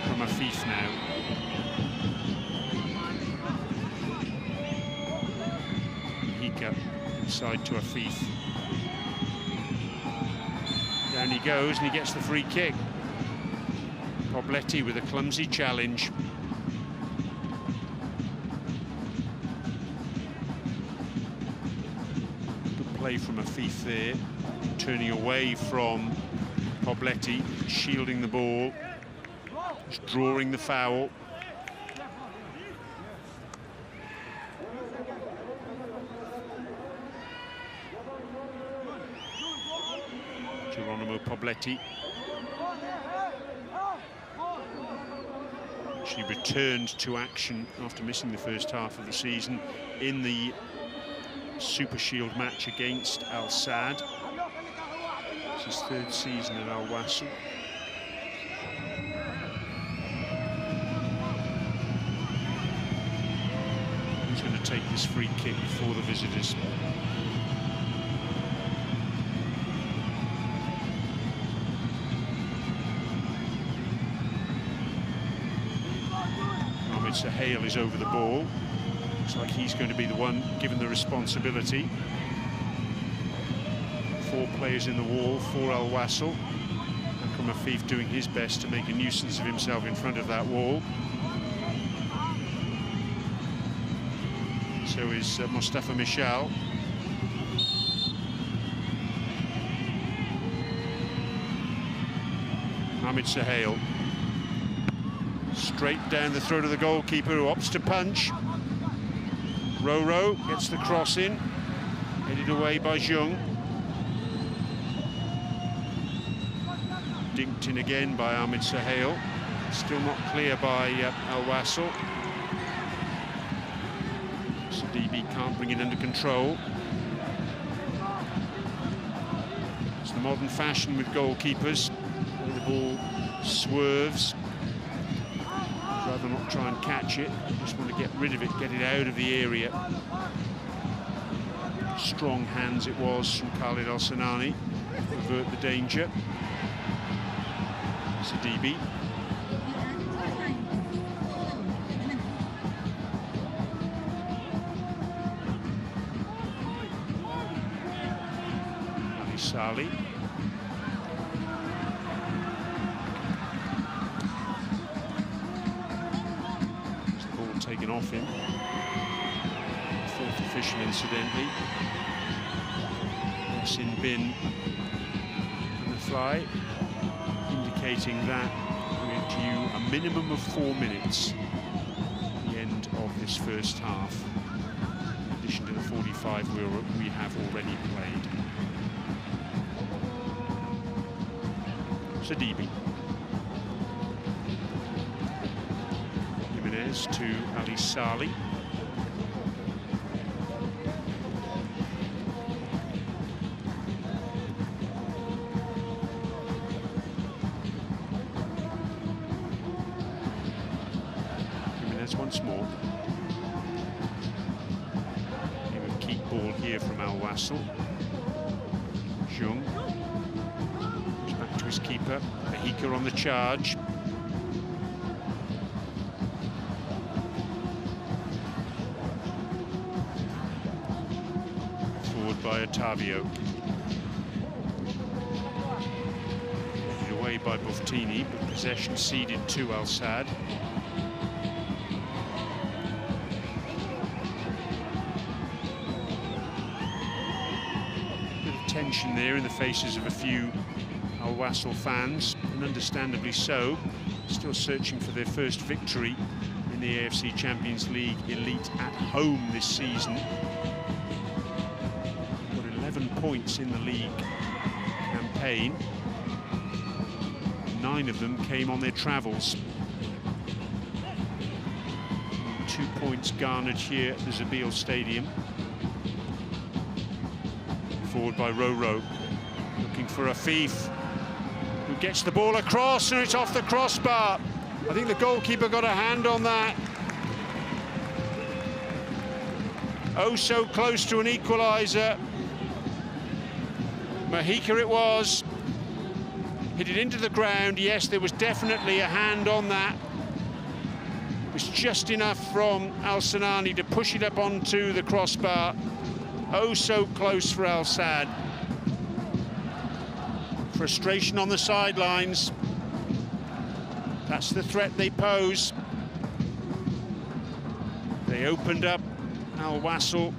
From Afif now. Hika inside to Afif. Down he goes and he gets the free kick. Pobletti with a clumsy challenge. Play from Afif there, turning away from Pobletti, shielding the ball, just drawing the foul. Geronimo Pobletti. She returned to action after missing the first half of the season in the Super Shield match against Al Sadd. It's his third season at Al Wasl. Who's going to take this free kick for the visitors? Ahmed Sahel is over the ball. Looks like he's going to be the one given the responsibility. 4 players in the wall for Al Wasl. Akram Afif doing his best to make a nuisance of himself in front of that wall. So is Mustafa Michal. Ahmed Sahel. Straight down the throat of the goalkeeper who opts to punch. Roro gets the cross in, headed away by Jung. Dinked in again by Ahmed Sahel. Still not clear by Al Wasl. Sidibe can't bring it under control. It's the modern fashion with goalkeepers. The ball swerves. Rather not try and catch it, just want to get rid of it, get it out of the area. Strong hands it was from Khalid Al-Sanani to avert the danger. Sidibe. Ali Saleh. Taken off him. 4th official, incidentally. Yasin Bin and the fly, indicating that we're due a minimum of 4 minutes at the end of this first half, in addition to the 45 we have already played. Sidibe. To Ali Saleh. Jimenez once more. Game of keep ball here from Al Wasl. Jung. Goes back to his keeper. Mahika on the charge. By Ottavio. Headed away by Buftini, but possession ceded to Al Sadd. Bit of tension there in the faces of a few Al Wasl fans, and understandably so. Still searching for their first victory in the AFC Champions League Elite at home this season. Got 11 points in the league campaign. 9 of them came on their travels. 2 points garnered here at the Zabil Stadium. Forward by Roro, looking for Afif, who gets the ball across, and it's off the crossbar. I think the goalkeeper got a hand on that. Oh, so close to an equaliser. Mahika it was. Hit it into the ground. Yes, there was definitely a hand on that. It was just enough from Al Sanani to push it up onto the crossbar. Oh, so close for Al Sadd. Frustration on the sidelines. That's the threat they pose. They opened up Al Wasl.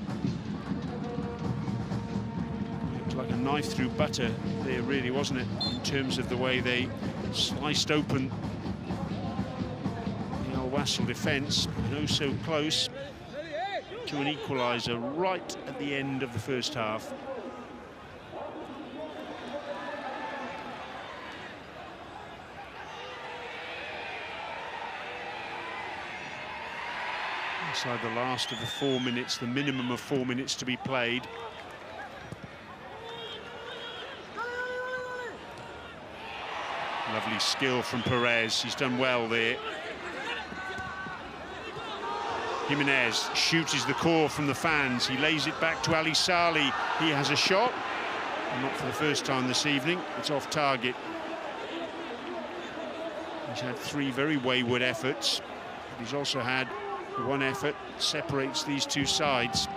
Looked like a knife through butter there, really, wasn't it? In terms of the way they sliced open the Al Wasl defence. And oh, so close to an equaliser right at the end of the first half. Inside the last of the 4 minutes, the minimum of 4 minutes to be played. Lovely skill from Perez, he's done well there. Jimenez shoots the core from the fans. He lays it back to Ali Saleh. He has a shot. Not for the first time this evening. It's off target. He's had 3 very wayward efforts, but he's also had 1 effort that separates these two sides.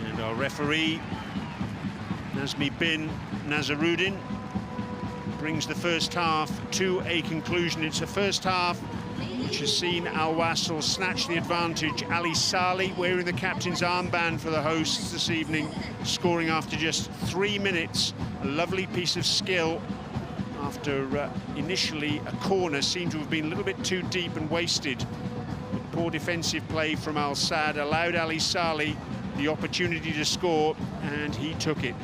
And our referee, Nazmi bin Nazaruddin, brings the first half to a conclusion. It's a first half which has seen Al Wasl snatch the advantage. Ali Saleh, wearing the captain's armband for the hosts this evening, scoring after just 3 minutes. A lovely piece of skill after initially a corner seemed to have been a little bit too deep and wasted. But poor defensive play from Al Sadd allowed Ali Saleh the opportunity to score, and he took it.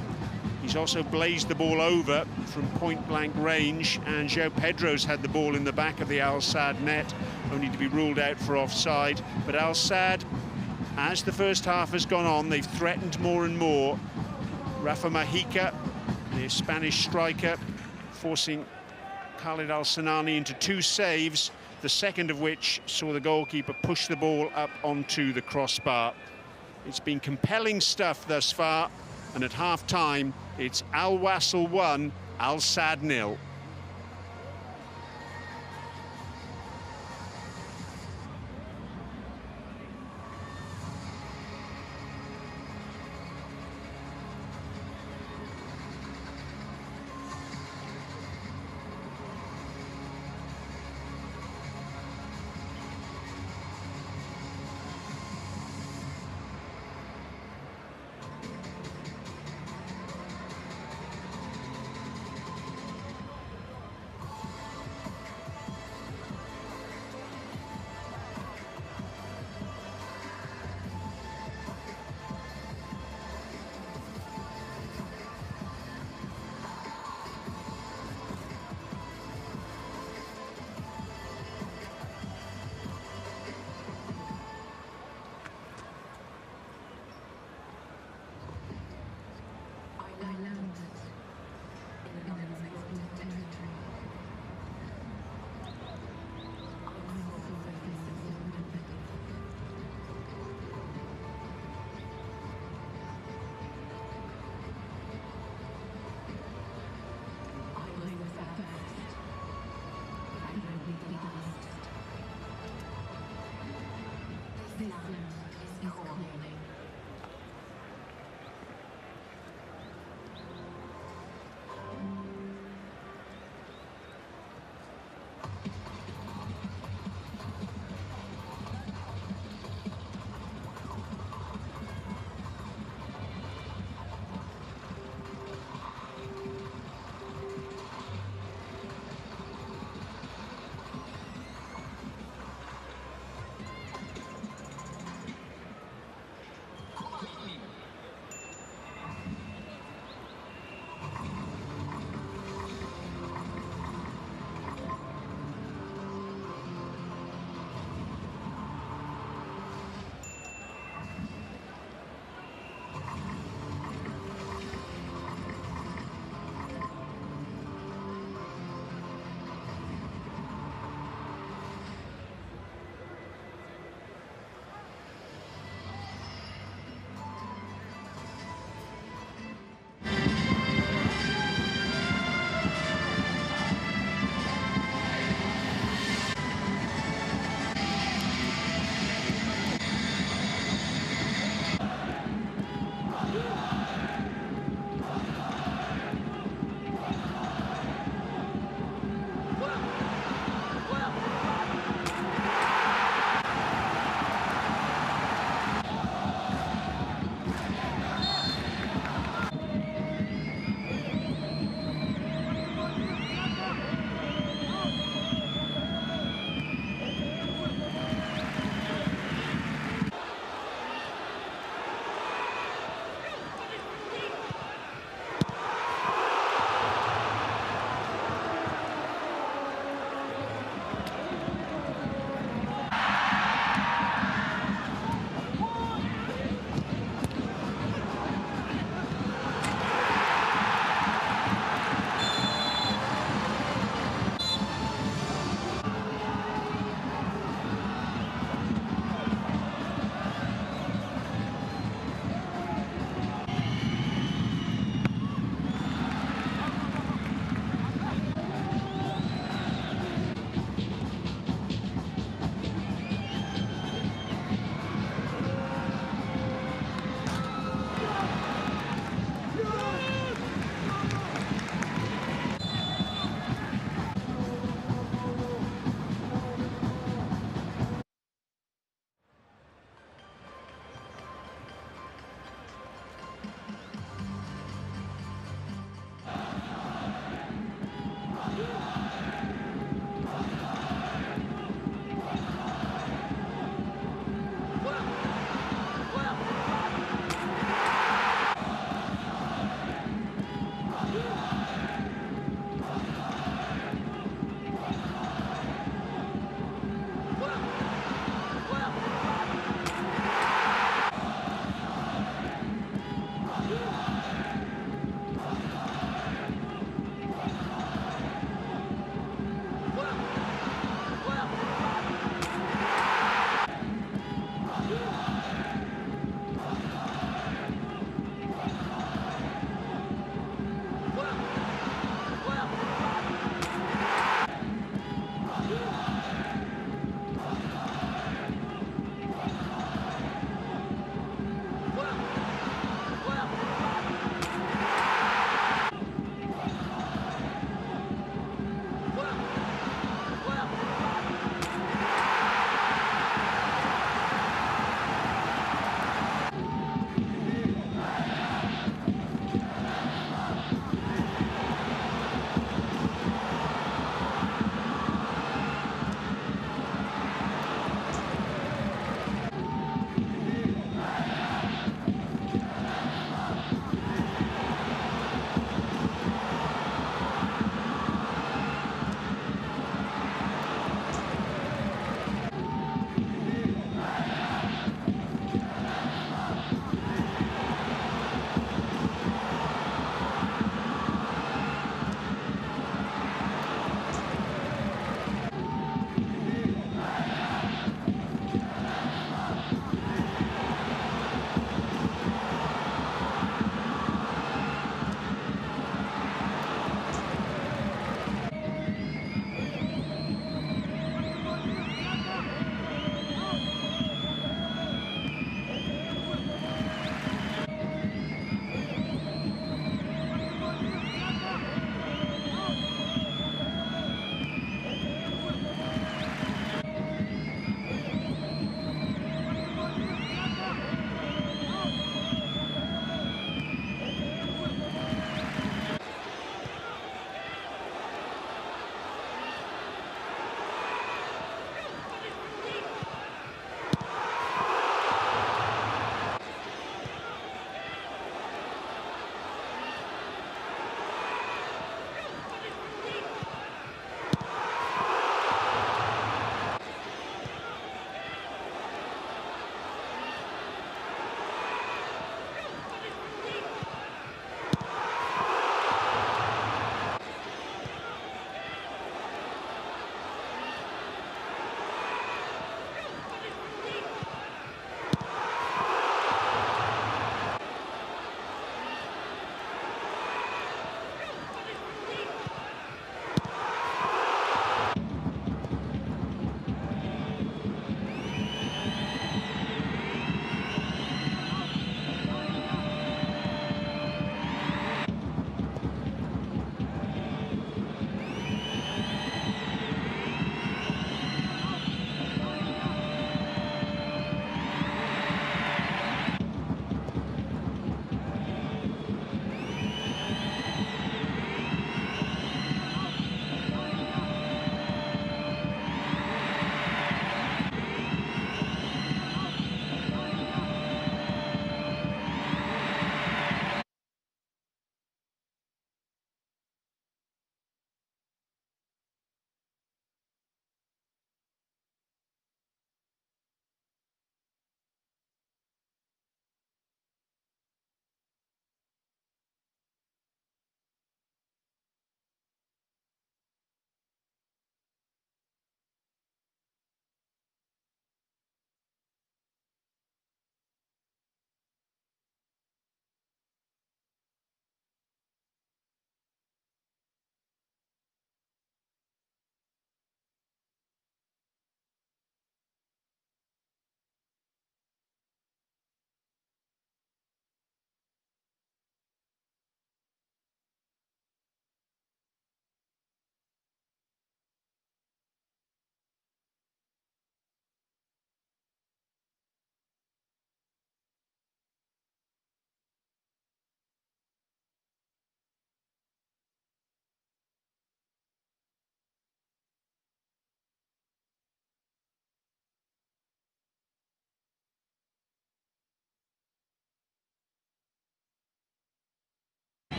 He's also blazed the ball over from point-blank range, and João Pedro's had the ball in the back of the Al Sadd net, only to be ruled out for offside. But Al Sadd, as the first half has gone on, they've threatened more and more. Rafa Mahika, their Spanish striker, forcing Khalid Al Sanani into 2 saves, the second of which saw the goalkeeper push the ball up onto the crossbar. It's been compelling stuff thus far, and at half-time, it's Al Wasl 1, Al Sadd 0.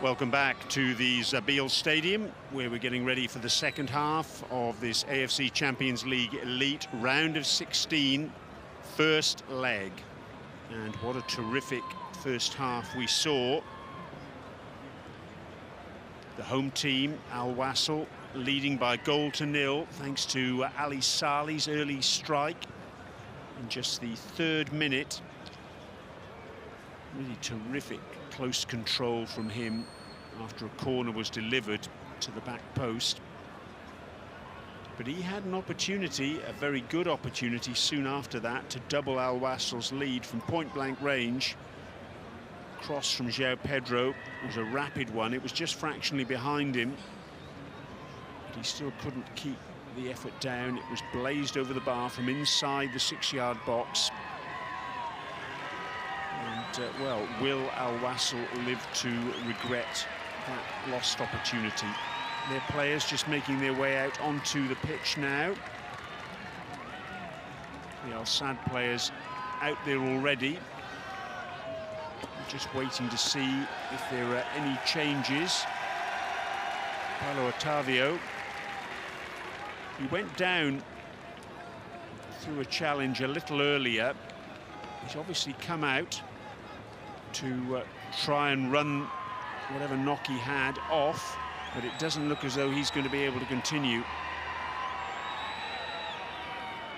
Welcome back to the Zabil Stadium, where we're getting ready for the second half of this AFC Champions League Elite round of 16 first leg. And what a terrific first half we saw. The home team, Al Wasl, leading by 1-0 thanks to Ali Salih's early strike in just the 3rd minute. Really terrific close control from him after a corner was delivered to the back post. But he had an opportunity, a very good opportunity soon after that, to double Al Wasl's lead from point-blank range. Cross from João Pedro was a rapid one. It was just fractionally behind him, but he still couldn't keep the effort down. It was blazed over the bar from inside the 6-yard box. And, well, will Al Wasl live to regret that lost opportunity? Their players just making their way out onto the pitch now. The Al Sadd players out there already. Just waiting to see if there are any changes. Paulo Otávio, he went down through a challenge a little earlier. He's obviously come out to try and run whatever knock he had off, but it doesn't look as though he's going to be able to continue.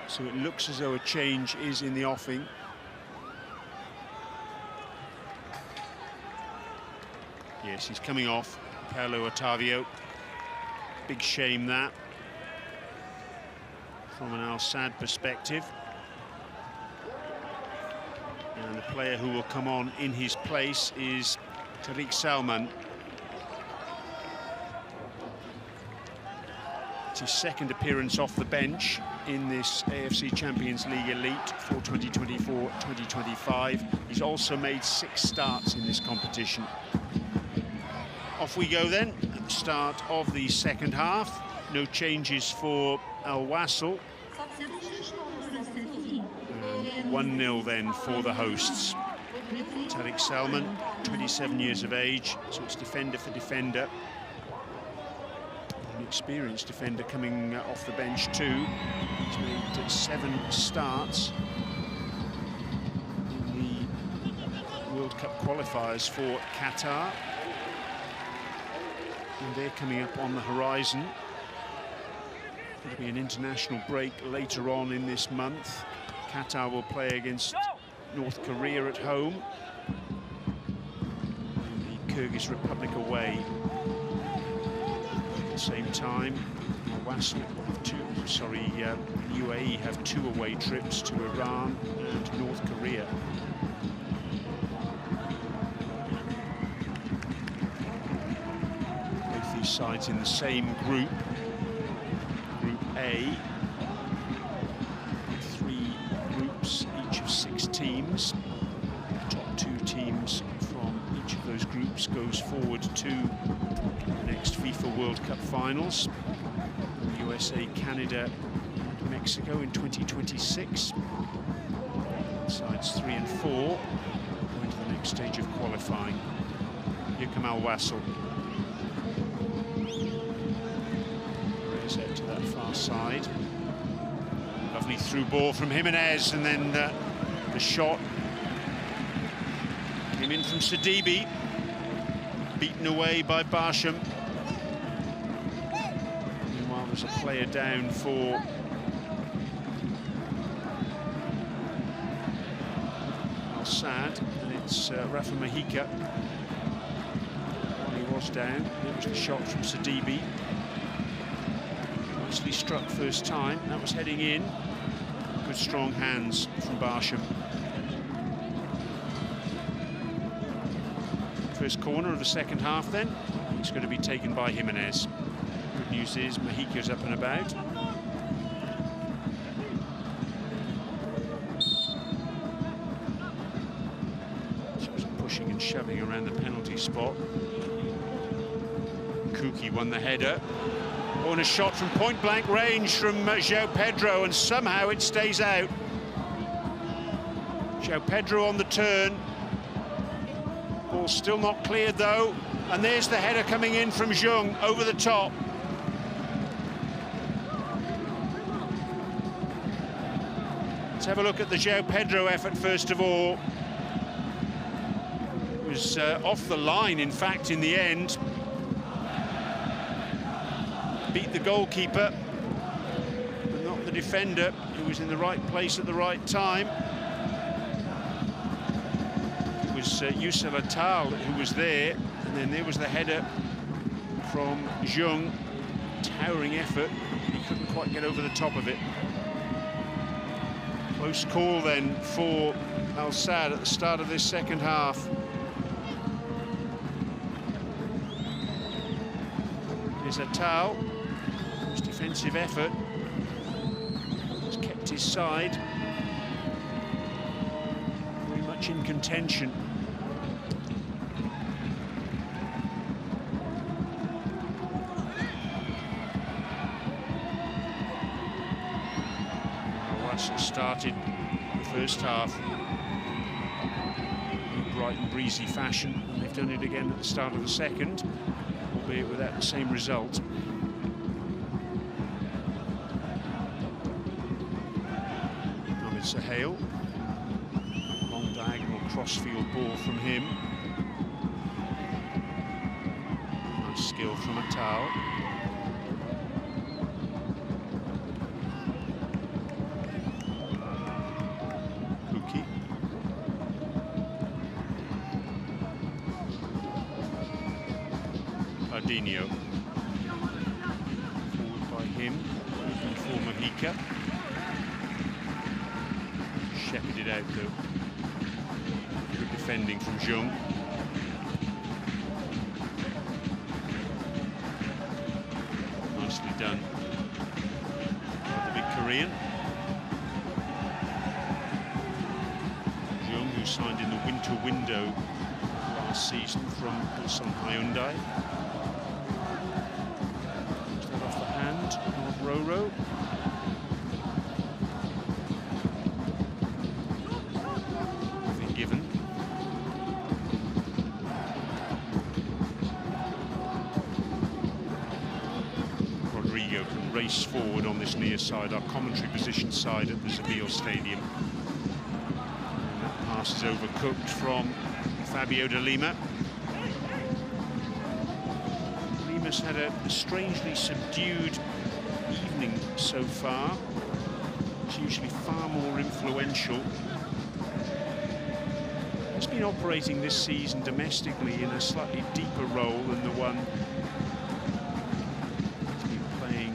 So it looks as though a change is in the offing. Yes, he's coming off, Paulo Otávio. Big shame that, from an Al Sadd perspective. And the player who will come on in his place is Tariq Salman. It's his 2nd appearance off the bench in this AFC Champions League Elite for 2024-2025. He's also made 6 starts in this competition. Off we go then at the start of the second half. No changes for Al Wasl. 1-0 then for the hosts. Tariq Salman, 27 years of age, so it's defender for defender. An experienced defender coming off the bench too. He's made 7 starts in the World Cup qualifiers for Qatar. And they're coming up on the horizon. There'll be an international break later on in this month. Qatar will play against North Korea at home, and the Kyrgyz Republic away. At the same time, Wasl have UAE have 2 away trips to Iran and North Korea. Both these sides in the same group, Group A. 3 groups, each of 6 teams. The top 2 teams from each of those groups goes forward to the next FIFA World Cup finals. USA, Canada, and Mexico in 2026. Sides 3 and 4 going to the next stage of qualifying. Here come Al Wasl. Raise out to that far side. Lovely through ball from Jimenez, and then the shot came in from Sidibe, beaten away by Barsham. Meanwhile, there's a player down for Al Sadd, and it's Rafa Mahika. He was down. It was the shot from Sidibe. Nicely struck first time. That was heading in. Good strong hands from Barsham. First corner of the second half then. It's going to be taken by Jimenez. Good news is Mahika's up and about. She was pushing and shoving around the penalty spot. Kuki won the header. Oh, and a shot from point-blank range from João Pedro, and somehow it stays out. João Pedro on the turn. Ball's still not cleared though, and there's the header coming in from Jung over the top. Let's have a look at the João Pedro effort first of all. It was off the line, in fact, in the end. Beat the goalkeeper, but not the defender, who was in the right place at the right time. It was Wasl FC who was there, and then there was the header from Jung. Towering effort, he couldn't quite get over the top of it. Close call then for Al Sadd at the start of this second half. Here's Atal. His defensive effort has kept his side very much in contention. Wasl started the first half in bright and breezy fashion, and they've done it again at the start of the second, albeit without the same result. Sahale, long diagonal crossfield ball from him. Nice skill from Atal. Kuki. Ardinho. Forward by him, looking for Mojica. Shepherded out though. Good defending from Jung. Nicely done by the big Korean. Jung, who signed in the winter window last season from Ulsan Hyundai. That off the hand of Roro. Given. Rodrigo can race forward on this near side, our commentary position side at the Zabil Stadium. And that pass is overcooked from Fabio de Lima. Lima's had a strangely subdued evening so far. It's usually far more influential. He's been operating this season domestically in a slightly deeper role than the one he's been playing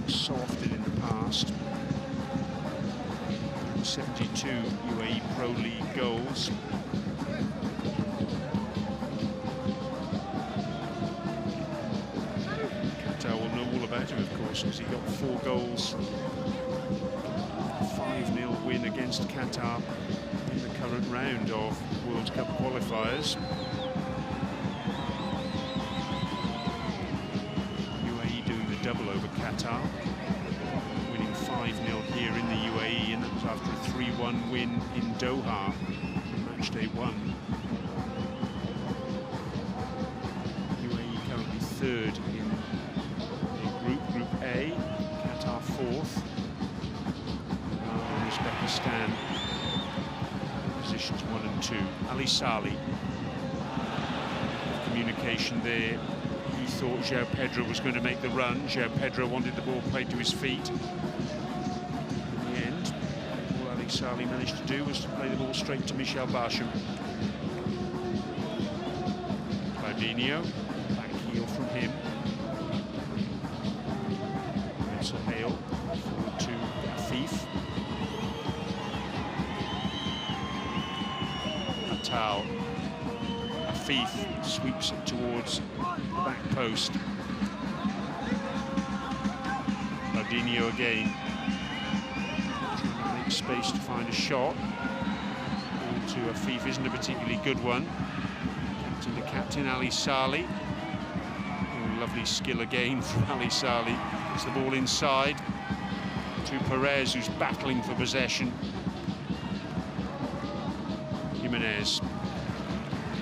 so often in the past. 72 UAE Pro League goals. Qatar will know all about him, of course, because he got 4 goals. 5-0 win against Qatar in the current round of World Cup qualifiers. UAE doing the double over Qatar, winning 5-0 here in the UAE, and that was after a 3-1 win in Doha on match day 1. UAE currently 3rd in the Group A, Qatar 4th. Uzbekistan positions 1 and 2. Ali Saleh, communication there. He thought João Pedro was going to make the run. João Pedro wanted the ball played to his feet. In the end, all Ali Saleh managed to do was to play the ball straight to Michel Barsham. Claudinho, back heel from him. Sahale, forward to Afif. Atal. Afif sweeps it towards the back post. Claudinho again. Trying to make space to find a shot. Ball to Afif isn't a particularly good one. Captain to captain, Ali Saleh. Oh, lovely skill again from Ali Saleh. Gets the ball inside to Perez, who's battling for possession. Jimenez.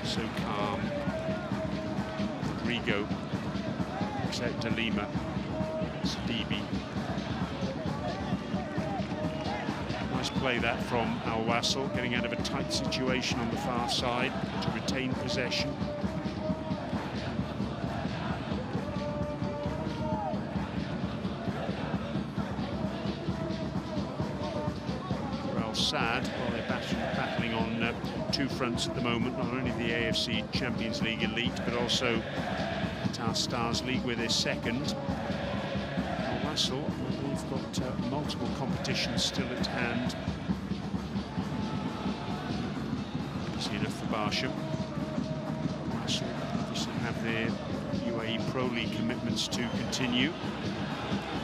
So calm. Rodrigo looks out De Lima. Sidibe. Nice play that from Al Wasl, getting out of a tight situation on the far side to retain possession. Al Sadd, well, they're battling on two fronts at the moment, not only the AFC Champions League Elite, but also Qatar Stars League, where they're second. Al Wasl, they've got multiple competitions still at hand. Easy enough for Barsham. Wasl obviously have their UAE Pro League commitments to continue.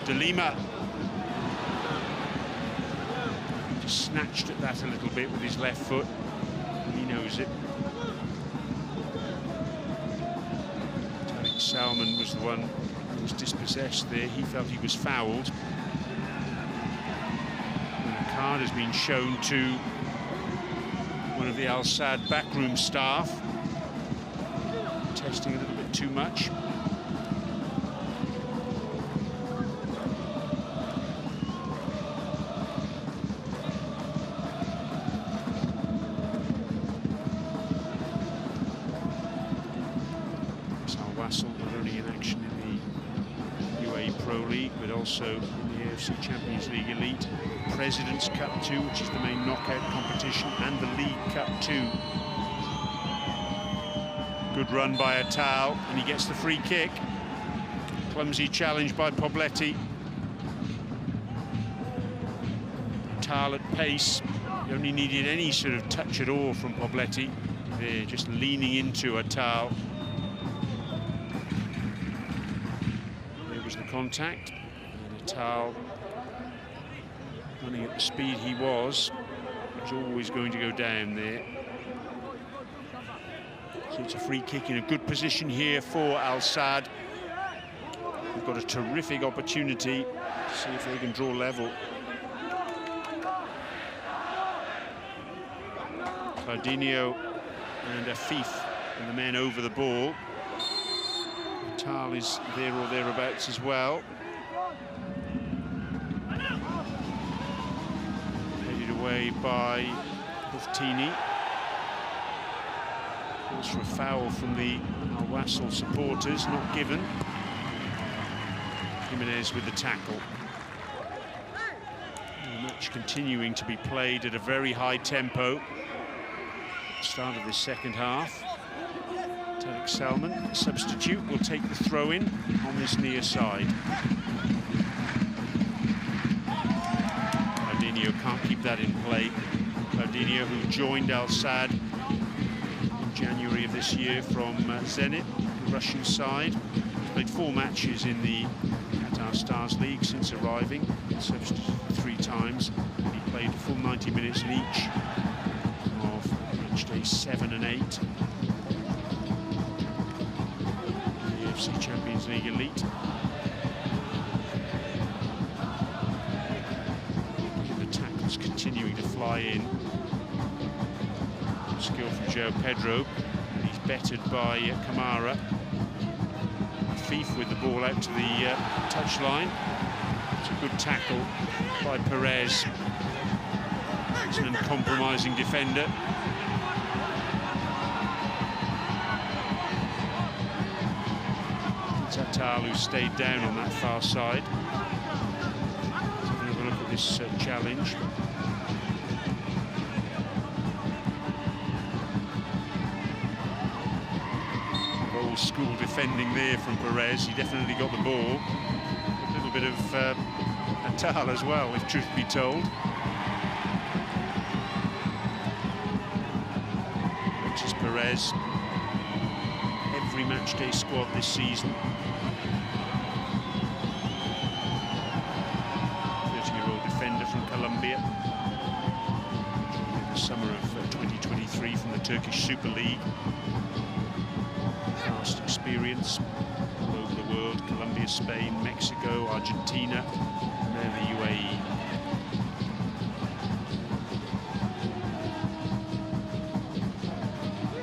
De Lima just snatched at that a little bit with his left foot. He knows it. Salman was the one who was dispossessed there. He felt he was fouled. And a card has been shown to one of the Al Sadd backroom staff. Testing a little bit too much. Not only in action in the UAE Pro League, but also in the AFC Champions League Elite, President's Cup 2, which is the main knockout competition, and the League Cup 2. Good run by Atal, and he gets the free kick. Clumsy challenge by Pobletti. Atal at pace. He only needed any sort of touch at all from Pobletti. They're just leaning into Atal. The contact, and Atal, running at the speed he was always going to go down there. So it's a free kick in a good position here for Al Sadd. They've got a terrific opportunity to see if they can draw level. Claudinho and Afif and the men over the ball. Atal is there or thereabouts as well. Headed away by Buftini. Calls for a foul from the Al Wasl supporters, not given. Jimenez with the tackle. The match continuing to be played at a very high tempo. Start of the second half. Tariq Salman, substitute, will take the throw-in on this near side. Claudinho can't keep that in play. Claudinho, who joined Al Sadd in January of this year from Zenit, the Russian side. He's played 4 matches in the Qatar Stars League since arriving. Substituted 3 times. He played a full 90 minutes in each of match days 7 and 8. AFC Champions League Elite. The tackles continuing to fly in. Skill from João Pedro. He's bettered by Kamara. Afif with the ball out to the touchline. It's a good tackle by Perez. It's an uncompromising defender. Atal, who stayed down on that far side. Let's have a look at this challenge. Old school defending there from Perez. He definitely got the ball. A little bit of Atal as well, if truth be told. Which is Perez. Every matchday squad this season. 30-year-old defender from Colombia. In the summer of 2023 from the Turkish Super League. Vast experience all over the world. Colombia, Spain, Mexico, Argentina, and now the UAE.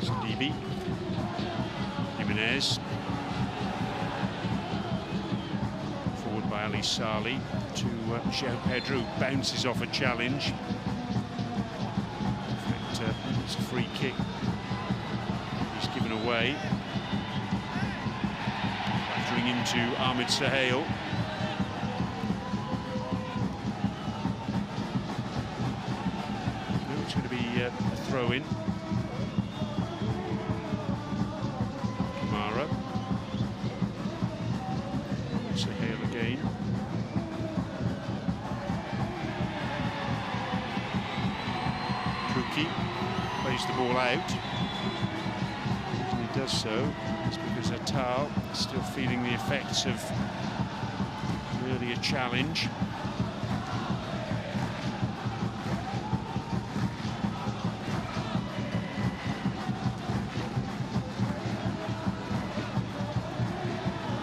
Sidibe. Diaby. Jimenez. Forward by Ali Saleh to João Pedro, who bounces off a challenge. In fact, it's a free kick. He's given away. Battering into Ahmed Sahel. No, it's going to be a throw-in. Kamara. Sahel again. Kuki plays the ball out. And he does so, it's because Atal is still feeling the effects of the earlier challenge.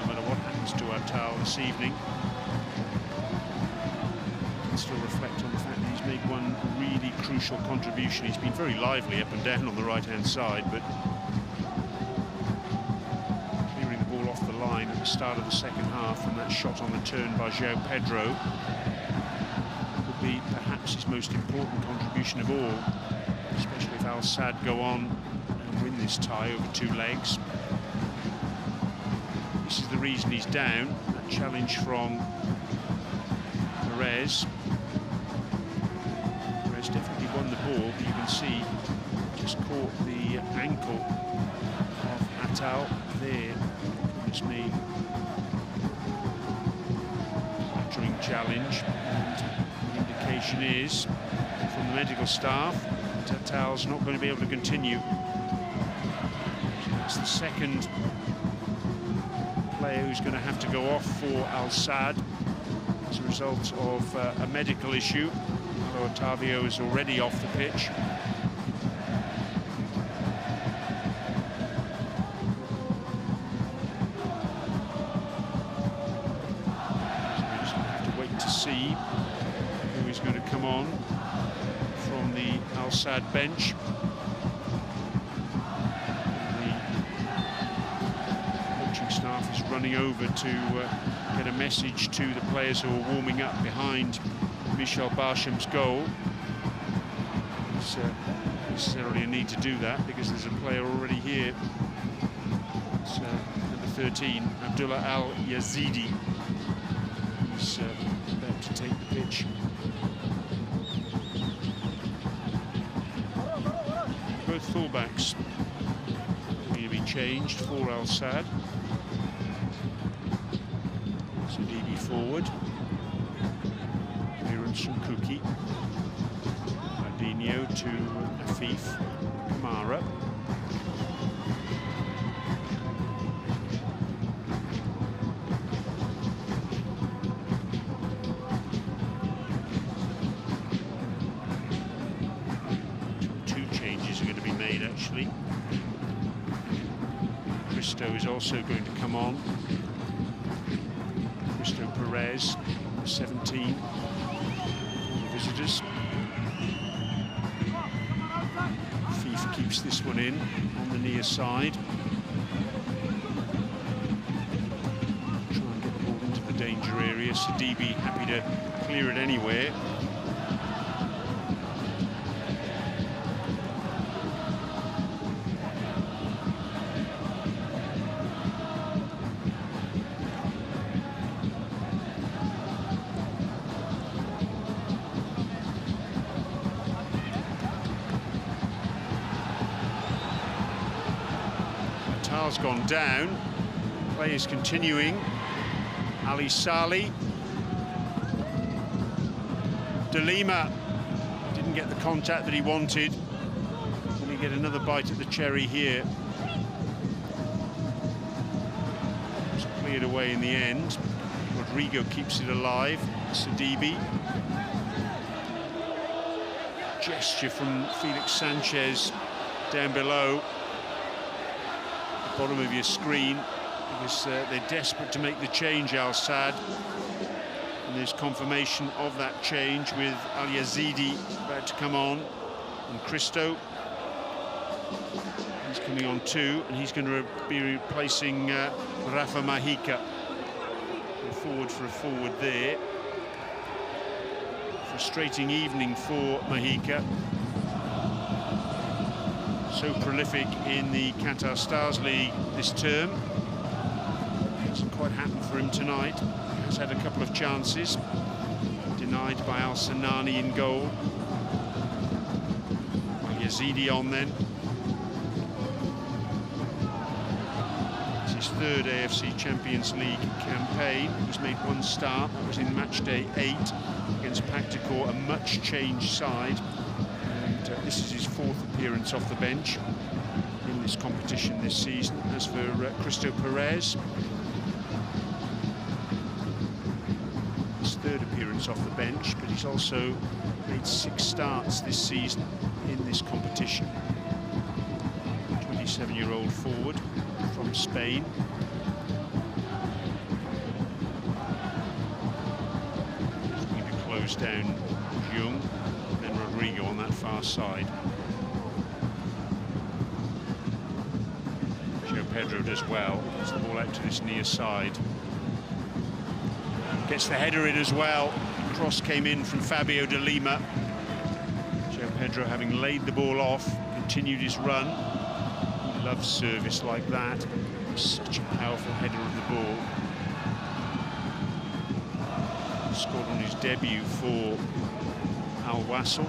No matter what happens to Atal this evening, can still reflect on the fact that he's made one really crucial contribution. He's been very lively up and down on the right-hand side, but clearing the ball off the line at the start of the second half, and that shot on the turn by João Pedro would be perhaps his most important contribution of all, especially if Al Sadd go on and win this tie over 2 legs. This is the reason he's down. That challenge from Perez. Perez definitely won the ball, but you can see just caught the ankle of Atal there. Goodness me. Battering challenge. And the indication is from the medical staff that Atal's not going to be able to continue. So that's the second player who's going to have to go off for Al Sadd as a result of a medical issue. Although Otavio is already off the pitch. So we just have to wait to see who is going to come on from the Al Sadd bench. Staff is running over to get a message to the players who are warming up behind Michel Barcham's goal. There's necessarily a need to do that because there's a player already here. It's number 13, Abdullah Al Yazidi. He's about to take the pitch. Both fullbacks going to be changed for Al Sadd. Diaby forward. Clearance from Kuki. Fabinho to Afif. Kamara. Two changes are going to be made actually. Cristo is also going to come on. Perez, 17, visitors. Afif keeps this one in on the near side. Try and get the ball into the danger area. Diaby happy to clear it anywhere. Atal's gone down. Play is continuing. Ali Saleh. De Lima didn't get the contact that he wanted. Will he get another bite at the cherry here? It's cleared away in the end. Rodrigo keeps it alive. Diaby. Gesture from Felix Sanchez down below. Bottom of your screen, because they're desperate to make the change, Al Sadd, and there's confirmation of that change with Al Yazidi about to come on, and Cristo. He's coming on too, and he's going to be replacing Rafa Mahika. Forward for a forward there. Frustrating evening for Mahika. So prolific in the Qatar Stars League this term. Hasn't quite happened for him tonight. Has had a couple of chances. Denied by Al Sanani in goal. Yazidi on then. It's his third AFC Champions League campaign. He's made one start. That was in match day 8 against Pacticor, a much changed side. And this is his 4th appearance off the bench in this competition this season. As for Cristo Perez, his 3rd appearance off the bench, but he's also made 6 starts this season in this competition. 27-year-old forward from Spain. Going to close down Jung, and then Rodrigo on that far side. Joe Pedro does well. Gets the ball out to this near side. Gets the header in as well. Cross came in from Fabio de Lima. Joe Pedro, having laid the ball off, continued his run. He loves service like that. Such a powerful header of the ball. Scored on his debut for Al Wasl.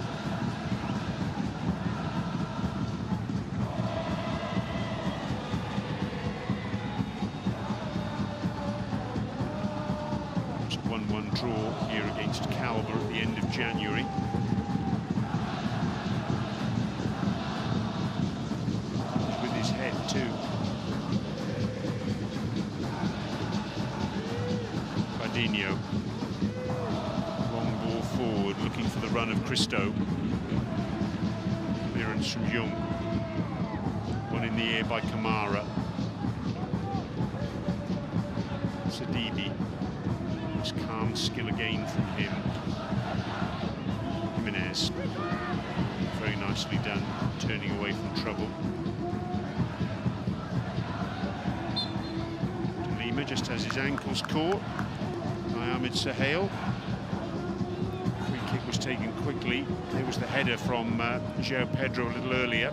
It's a 1-1 draw here against Calber at the end of January. With his head too. Bardinho. Long ball forward, looking for the run of Cristo. Clearance from Jung. One in the air by Kamara. Sadibi. This calm skill again from him. Jimenez. Very nicely done, turning away from trouble. De Lima just has his ankles caught by Ahmed Sahel. Free kick was taken quickly. There was the header from João Pedro a little earlier.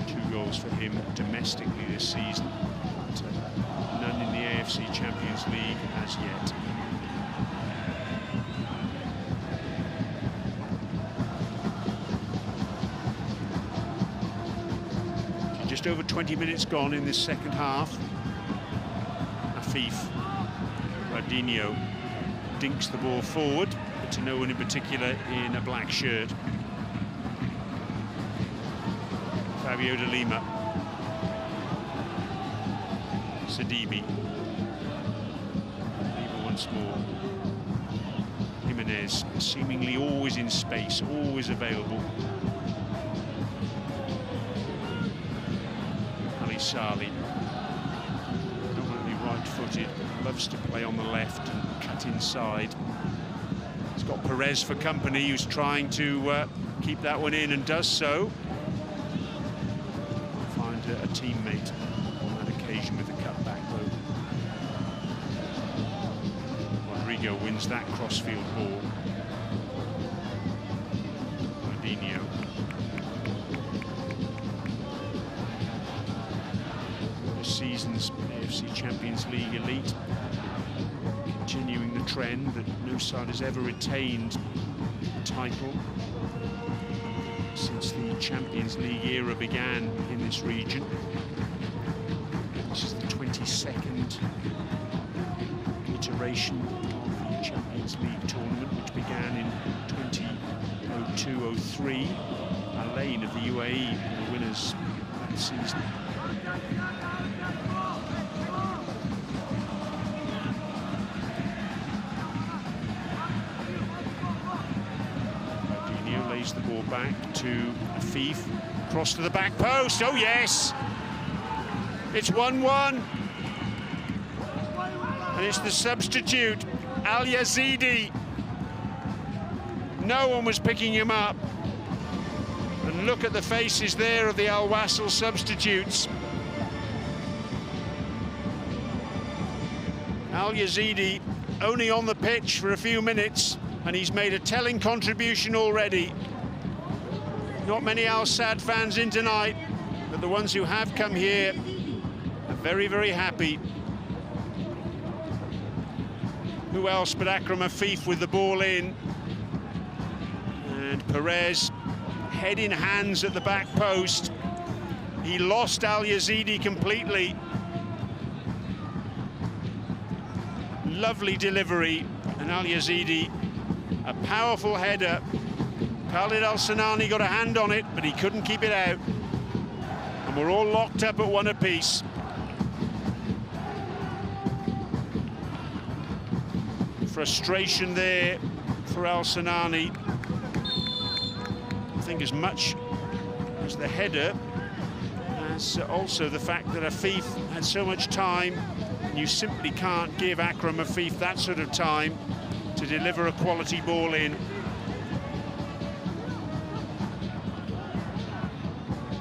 Two goals for him domestically this season. But, none in the AFC Champions League as yet. Just over 20 minutes gone in this second half. Afif. Bardinho dinks the ball forward, but to no one in particular in a black shirt. Fabio de Lima. Sadibi. Lima once more. Jimenez, seemingly always in space, always available. Sali, predominantly right-footed, loves to play on the left and cut inside. He's got Perez for company, who's trying to keep that one in and does so. Find a teammate on that occasion with the cutback though. Rodrigo wins that crossfield ball. Bardinho. Season's AFC Champions League Elite, continuing the trend that no side has ever retained the title since the Champions League era began in this region. This is the 22nd iteration of the Champions League tournament, which began in 2002-03. Al Ain of the UAE were the winners that season. Bardinho lays the ball back to Afif. Cross to the back post. Oh yes! It's 1-1. And it's the substitute, Al Yazidi. No one was picking him up. And look at the faces there of the Al Wasl substitutes. Al Yazidi only on the pitch for a few minutes, and he's made a telling contribution already. Not many Al Sadd fans in tonight, but the ones who have come here are very, very happy. Who else but Akram Afif with the ball in? And Perez, head in hands at the back post. He lost Al Yazidi completely. Lovely delivery, and Al Yazidi, a powerful header. Khalid Al-Sanani got a hand on it, but he couldn't keep it out. And we're all locked up at one apiece. Frustration there for Al-Sanani. I think as much as the header, as also the fact that Afif had so much time. You simply can't give Akram Afif that sort of time to deliver a quality ball in.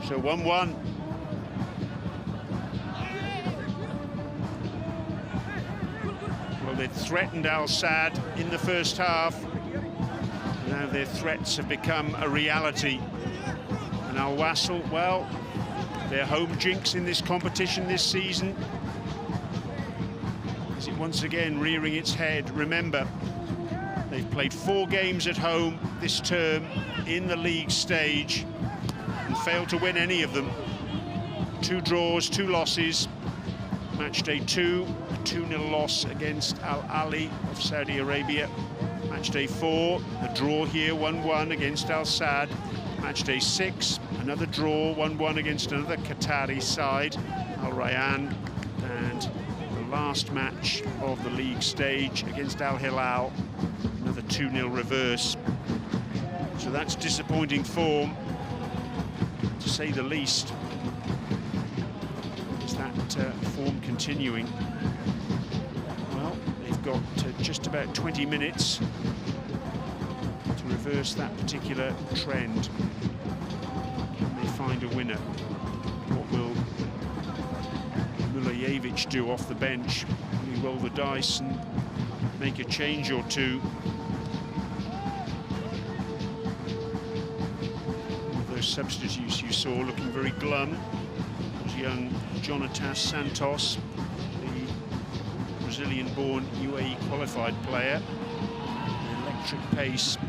So 1-1. Well, they'd threatened Al Sadd in the first half. Now their threats have become a reality. And Al Wasl, well, their home jinx in this competition this season, is it once again rearing its head. Remember, they've played 4 games at home this term in the league stage and failed to win any of them. 2 draws, 2 losses. Match day 2, a 2-0 loss against Al Ahly of Saudi Arabia. Match day 4, a draw here, 1-1 against Al Sadd. Match day 6, another draw, 1-1 against another Qatari side, Al Rayyan. And last match of the league stage against Al Hilal, another 2-0 reverse. So that's disappointing form, to say the least. Is that form continuing? Well, they've got just about 20 minutes to reverse that particular trend. Can they find a winner? What will Mulajevic do off the bench? Will he roll the dice and make a change or two? One of those substitutes you saw looking very glum was young Jonatas Santos, the Brazilian-born UAE qualified player. An electric pace, a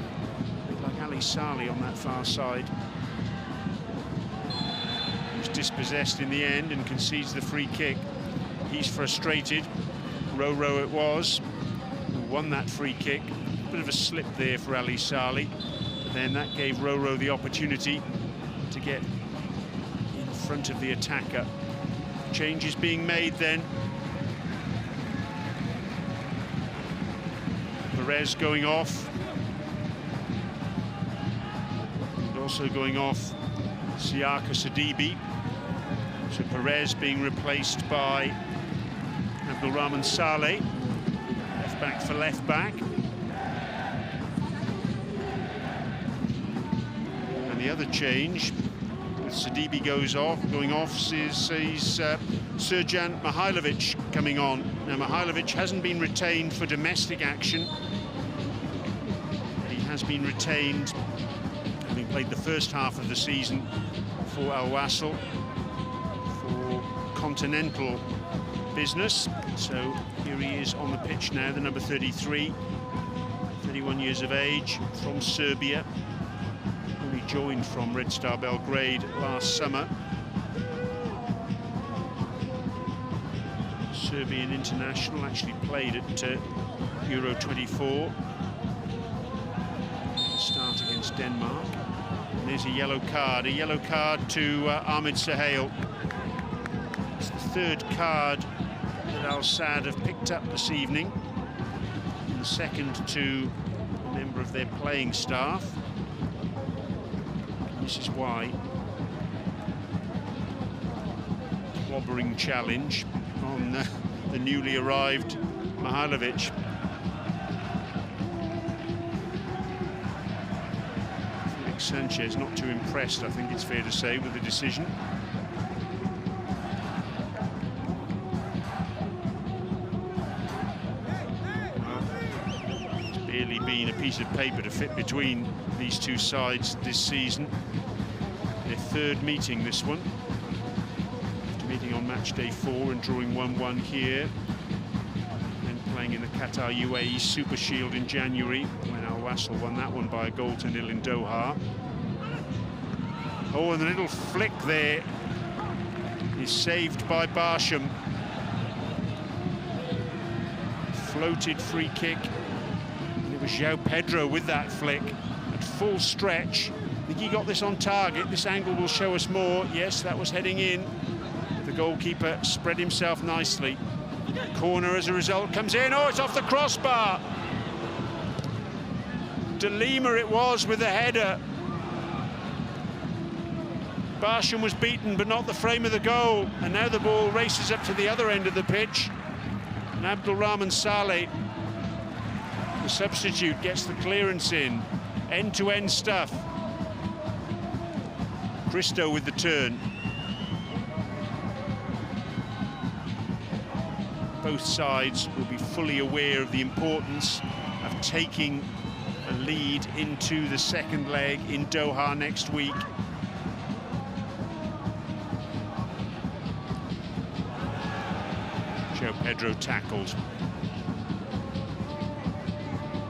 bit like Ali Saleh on that far side. Dispossessed in the end and concedes the free kick. He's frustrated. Roro it was who won that free kick. Bit of a slip there for Ali Saleh, but then that gave Roro the opportunity to get in front of the attacker. Changes being made then. Perez going off, and also going off Siaka Sidibe. So Perez being replaced by Abdulrahman Saleh, left back for left back. And the other change, with Sidibe going off, is Srdjan Mihajlovic coming on. Now Mihajlovic hasn't been retained for domestic action. He has been retained, having played the first half of the season for Al Wasl, continental business. So here he is on the pitch now, the number 33, 31 years of age, from Serbia, only joined from Red Star Belgrade last summer. Serbian international, actually played at Euro 24, start against Denmark. And there's a yellow card to Ahmed Sahel. It's the 3rd card that Al Sadd have picked up this evening, and the 2nd to a member of their playing staff. This is why. Clobbering challenge on the newly arrived Mihajlovic. Sanchez not too impressed, I think it's fair to say, with the decision. It's barely been a piece of paper to fit between these two sides this season. Their third meeting, this one. After meeting on match day 4 and drawing 1-1 here. Then playing in the Qatar UAE Super Shield in January, when Al Wasl won that one by a 0-0 in Doha. Oh, and the little flick there is saved by Barsham. Floated free kick. And it was João Pedro with that flick at full stretch. I think he got this on target. This angle will show us more. Yes, that was heading in. The goalkeeper spread himself nicely. Corner as a result comes in. Oh, it's off the crossbar. De Lima it was with the header. Barsham was beaten, but not the frame of the goal. And now the ball races up to the other end of the pitch. And Abdulrahman Saleh, the substitute, gets the clearance in. End-to-end stuff. Christo with the turn. Both sides will be fully aware of the importance of taking a lead into the second leg in Doha next week. João Pedro tackled.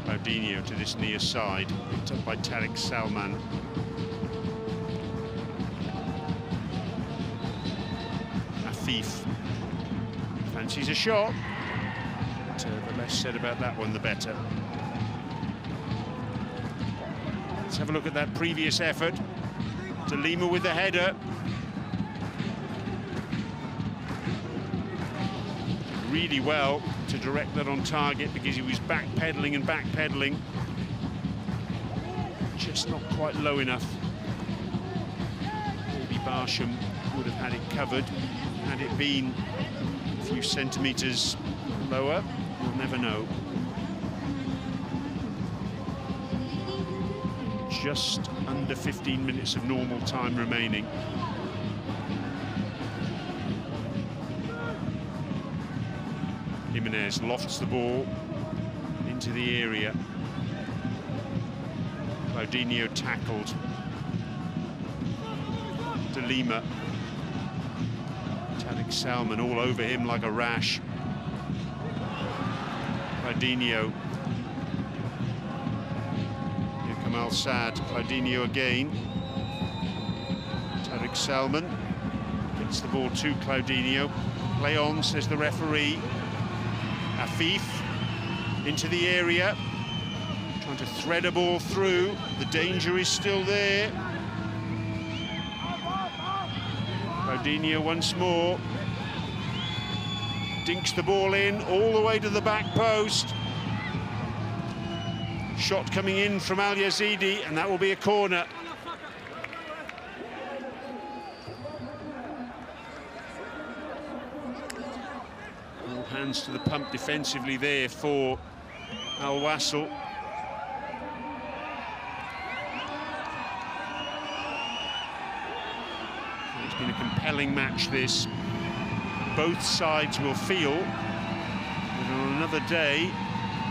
Claudinho to this near side, picked up by Tariq Salman. Afif fancies a shot, but the less said about that one, the better. Let's have a look at that previous effort. De Lima with the header. Really well to direct that on target, because he was backpedaling and backpedaling. Just not quite low enough. Maybe Barsham would have had it covered had it been a few centimetres lower. We'll never know. Just under 15 minutes of normal time remaining. Jimenez lofts the ball into the area. Claudinho tackled. De Lima. Tariq Salman all over him like a rash. Claudinho. Here come Al Saad. Claudinho again. Tariq Salman gets the ball to Claudinho. Play on, says the referee. Afif into the area, trying to thread a ball through. The danger is still there. Claudinho once more. Dinks the ball in all the way to the back post. Shot coming in from Al Yazidi, and that will be a corner. Hands to the pump defensively there for Al Wasl. It's been a compelling match, this. Both sides will feel that on another day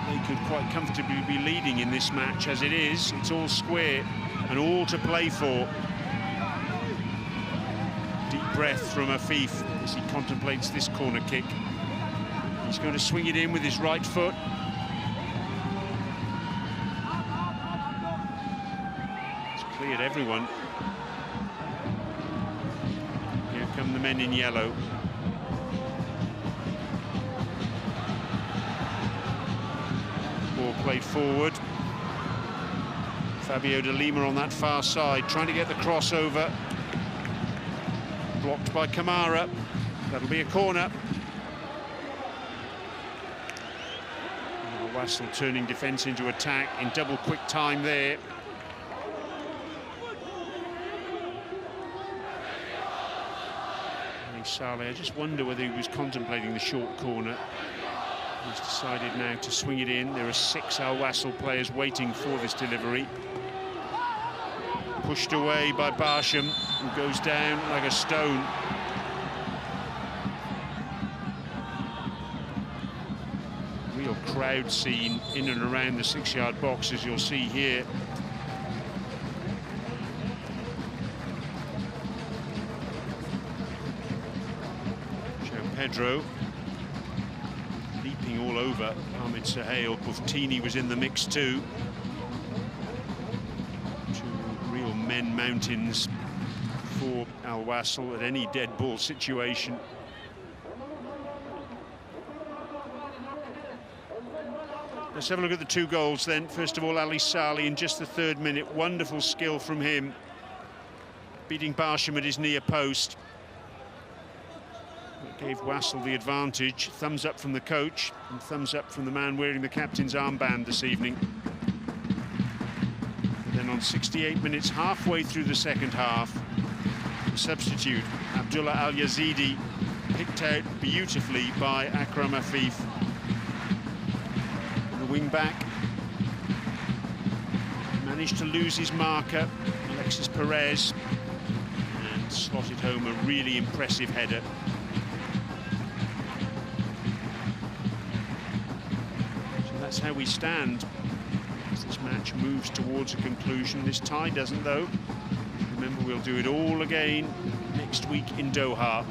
they could quite comfortably be leading in this match. As it is, it's all square and all to play for. Deep breath from Afif as he contemplates this corner kick. He's going to swing it in with his right foot. It's cleared everyone. Here come the men in yellow. Ball played forward. Fabio De Lima on that far side, trying to get the crossover. Blocked by Kamara. That'll be a corner. Wasl turning defence into attack in double quick time there. Saleh, I just wonder whether he was contemplating the short corner. He's decided now to swing it in. There are 6 Al Wasl players waiting for this delivery. Pushed away by Barsham, who goes down like a stone. Real crowd scene in and around the 6-yard box, as you'll see here. João Pedro leaping all over Ahmed Sahel. Buftini was in the mix too. Men mountains for Al Wasl at any dead ball situation. Let's have a look at the 2 goals then. First of all, Ali Saleh in just the 3rd minute. Wonderful skill from him, beating Barsham at his near post. It gave Wasl the advantage. Thumbs up from the coach and thumbs up from the man wearing the captain's armband this evening. Then on 68 minutes, halfway through the 2nd half, the substitute, Abdullah Al-Yazidi, picked out beautifully by Akram Afif. The wing-back managed to lose his marker, Alexis Perez, and slotted home a really impressive header. So that's how we stand. This match moves towards a conclusion. This tie doesn't, though. Remember, we'll do it all again next week in Doha.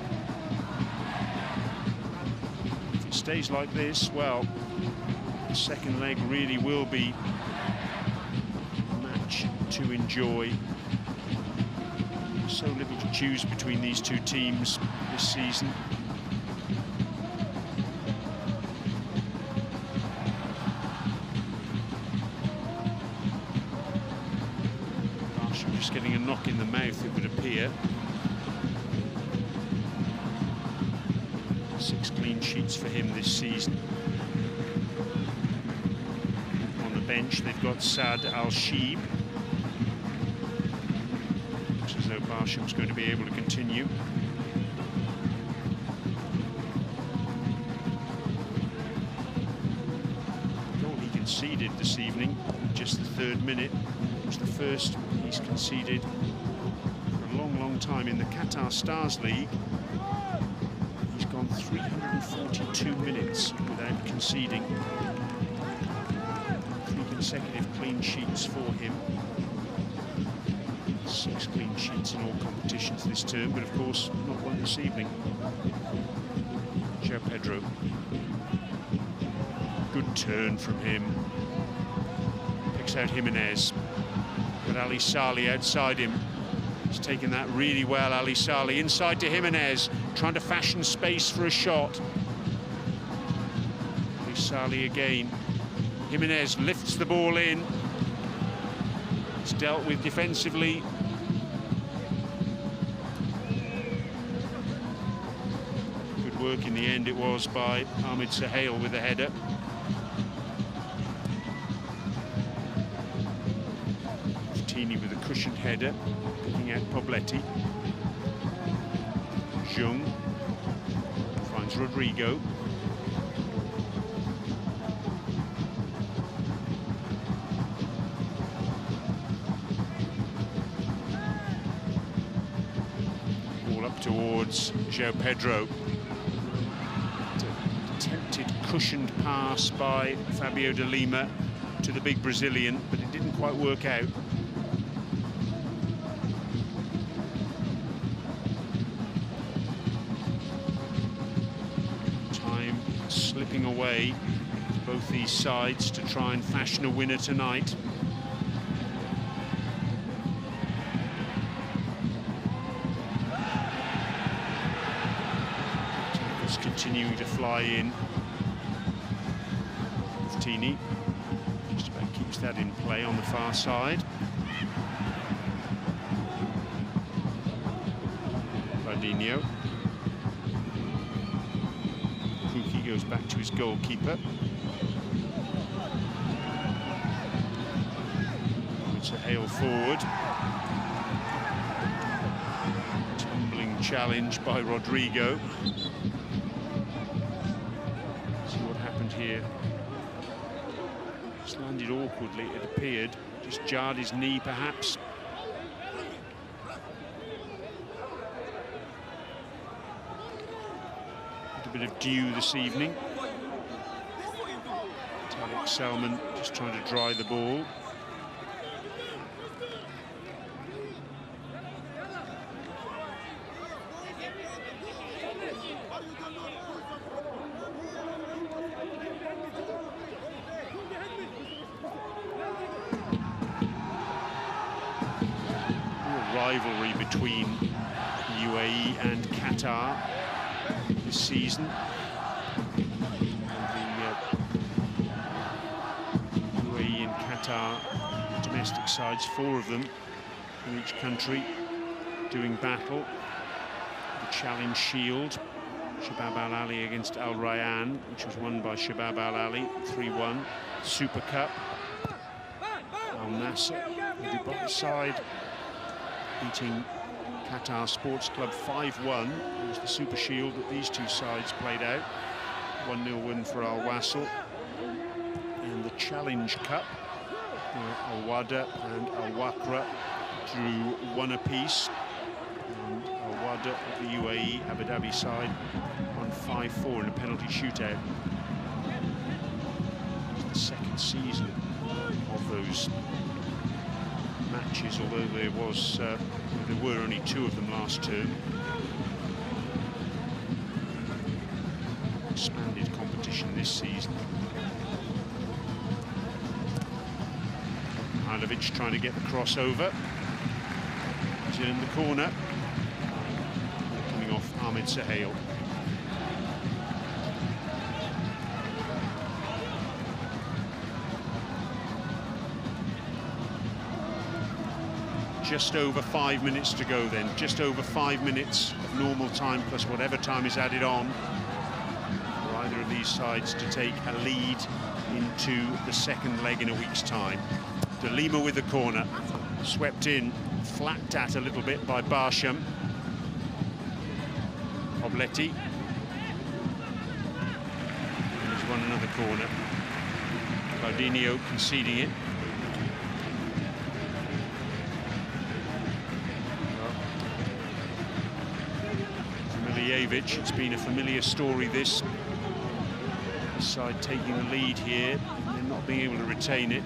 If it stays like this, well, the 2nd leg really will be a match to enjoy. So little to choose between these 2 teams this season. Getting a knock in the mouth, it would appear. 6 clean sheets for him this season. On the bench, they've got Saad Al-Sheeb. Looks as though Barsham's going to be able to continue. The goal he conceded this evening, just the 3rd minute, was the first he's conceded for a long time in the Qatar Stars League. He's gone 342 minutes without conceding. 3 consecutive clean sheets for him. 6 clean sheets in all competitions this term, but of course not one this evening. João Pedro. Good turn from him. Picks out Jimenez. But Ali Saleh outside him. He's taken that really well, Ali Saleh. Inside to Jimenez, trying to fashion space for a shot. Ali Saleh again. Jimenez lifts the ball in. It's dealt with defensively. Good work in the end it was by Ahmed Sahel with the header. With a cushioned header, picking out Pobletti. Jung finds Rodrigo. All up towards João Pedro. Attempted cushioned pass by Fabio de Lima to the big Brazilian, but it didn't quite work out. Slipping away both these sides to try and fashion a winner tonight. It's continuing to fly in. Buftini just about keeps that in play on the far side. Valdinho. Goes back to his goalkeeper. It's a hail forward. Tumbling challenge by Rodrigo. See what happened here. Just landed awkwardly, it appeared. Just jarred his knee, perhaps. bit of dew this evening. Tariq Salman just trying to dry the ball. Rivalry between UAE and Qatar this season. And the UAE and Qatar domestic sides, 4 of them in each country, doing battle. The Challenge Shield, Shabab Al Ali against Al Rayyan, which was won by Shabab Al Ali 3-1. Super Cup, Al Nasser, the Dubai side, beating Qatar Sports Club 5-1. It was the Super Shield that these two sides played out. 1-0 win for Al Wasl. And the Challenge Cup, Al Wada and Al Wakra drew 1 apiece. And Al Wada of the UAE Abu Dhabi side won 5-4 in a penalty shootout. It's the second season of those matches, although there were only 2 of them last term. Expanded competition this season. Mihailovic trying to get the crossover. He's in the corner. Coming off Ahmed Sahel. Just over 5 minutes to go then. Just over 5 minutes of normal time plus whatever time is added on for either of these sides to take a lead into the second leg in a week's time. De Lima with the corner, swept in, flacked at a little bit by Barsham. Pobletti. And he's won another corner. Claudinho conceding it. It's been a familiar story, this side taking the lead here and then not being able to retain it.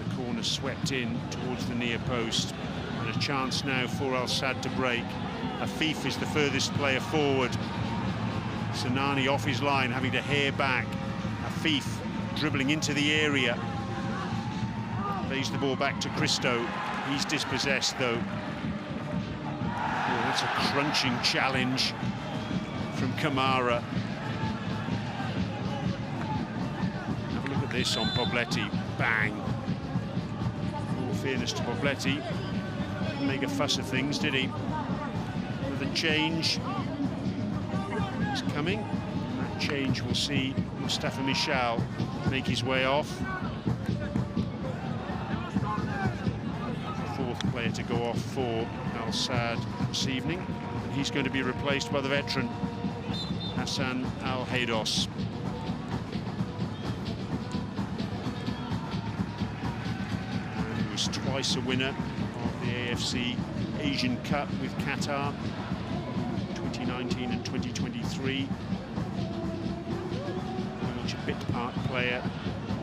The corner swept in towards the near post, and a chance now for Al Sadd to break. Afif is the furthest player forward. Sanani off his line, having to hair back. Afif dribbling into the area. Plays the ball back to Christo. He's dispossessed though. That's a crunching challenge from Kamara. Have a look at this on Pobletti. Bang. All fairness to Pobletti. Didn't make a fuss of things, did he? Another change is coming. That change will see Mustafa Michal make his way off. Fourth player to go off for Al Sadd this evening, and he's going to be replaced by the veteran Hassan Al Haydos. He was twice a winner of the AFC Asian Cup with Qatar, 2019 and 2023. Very much a bit part player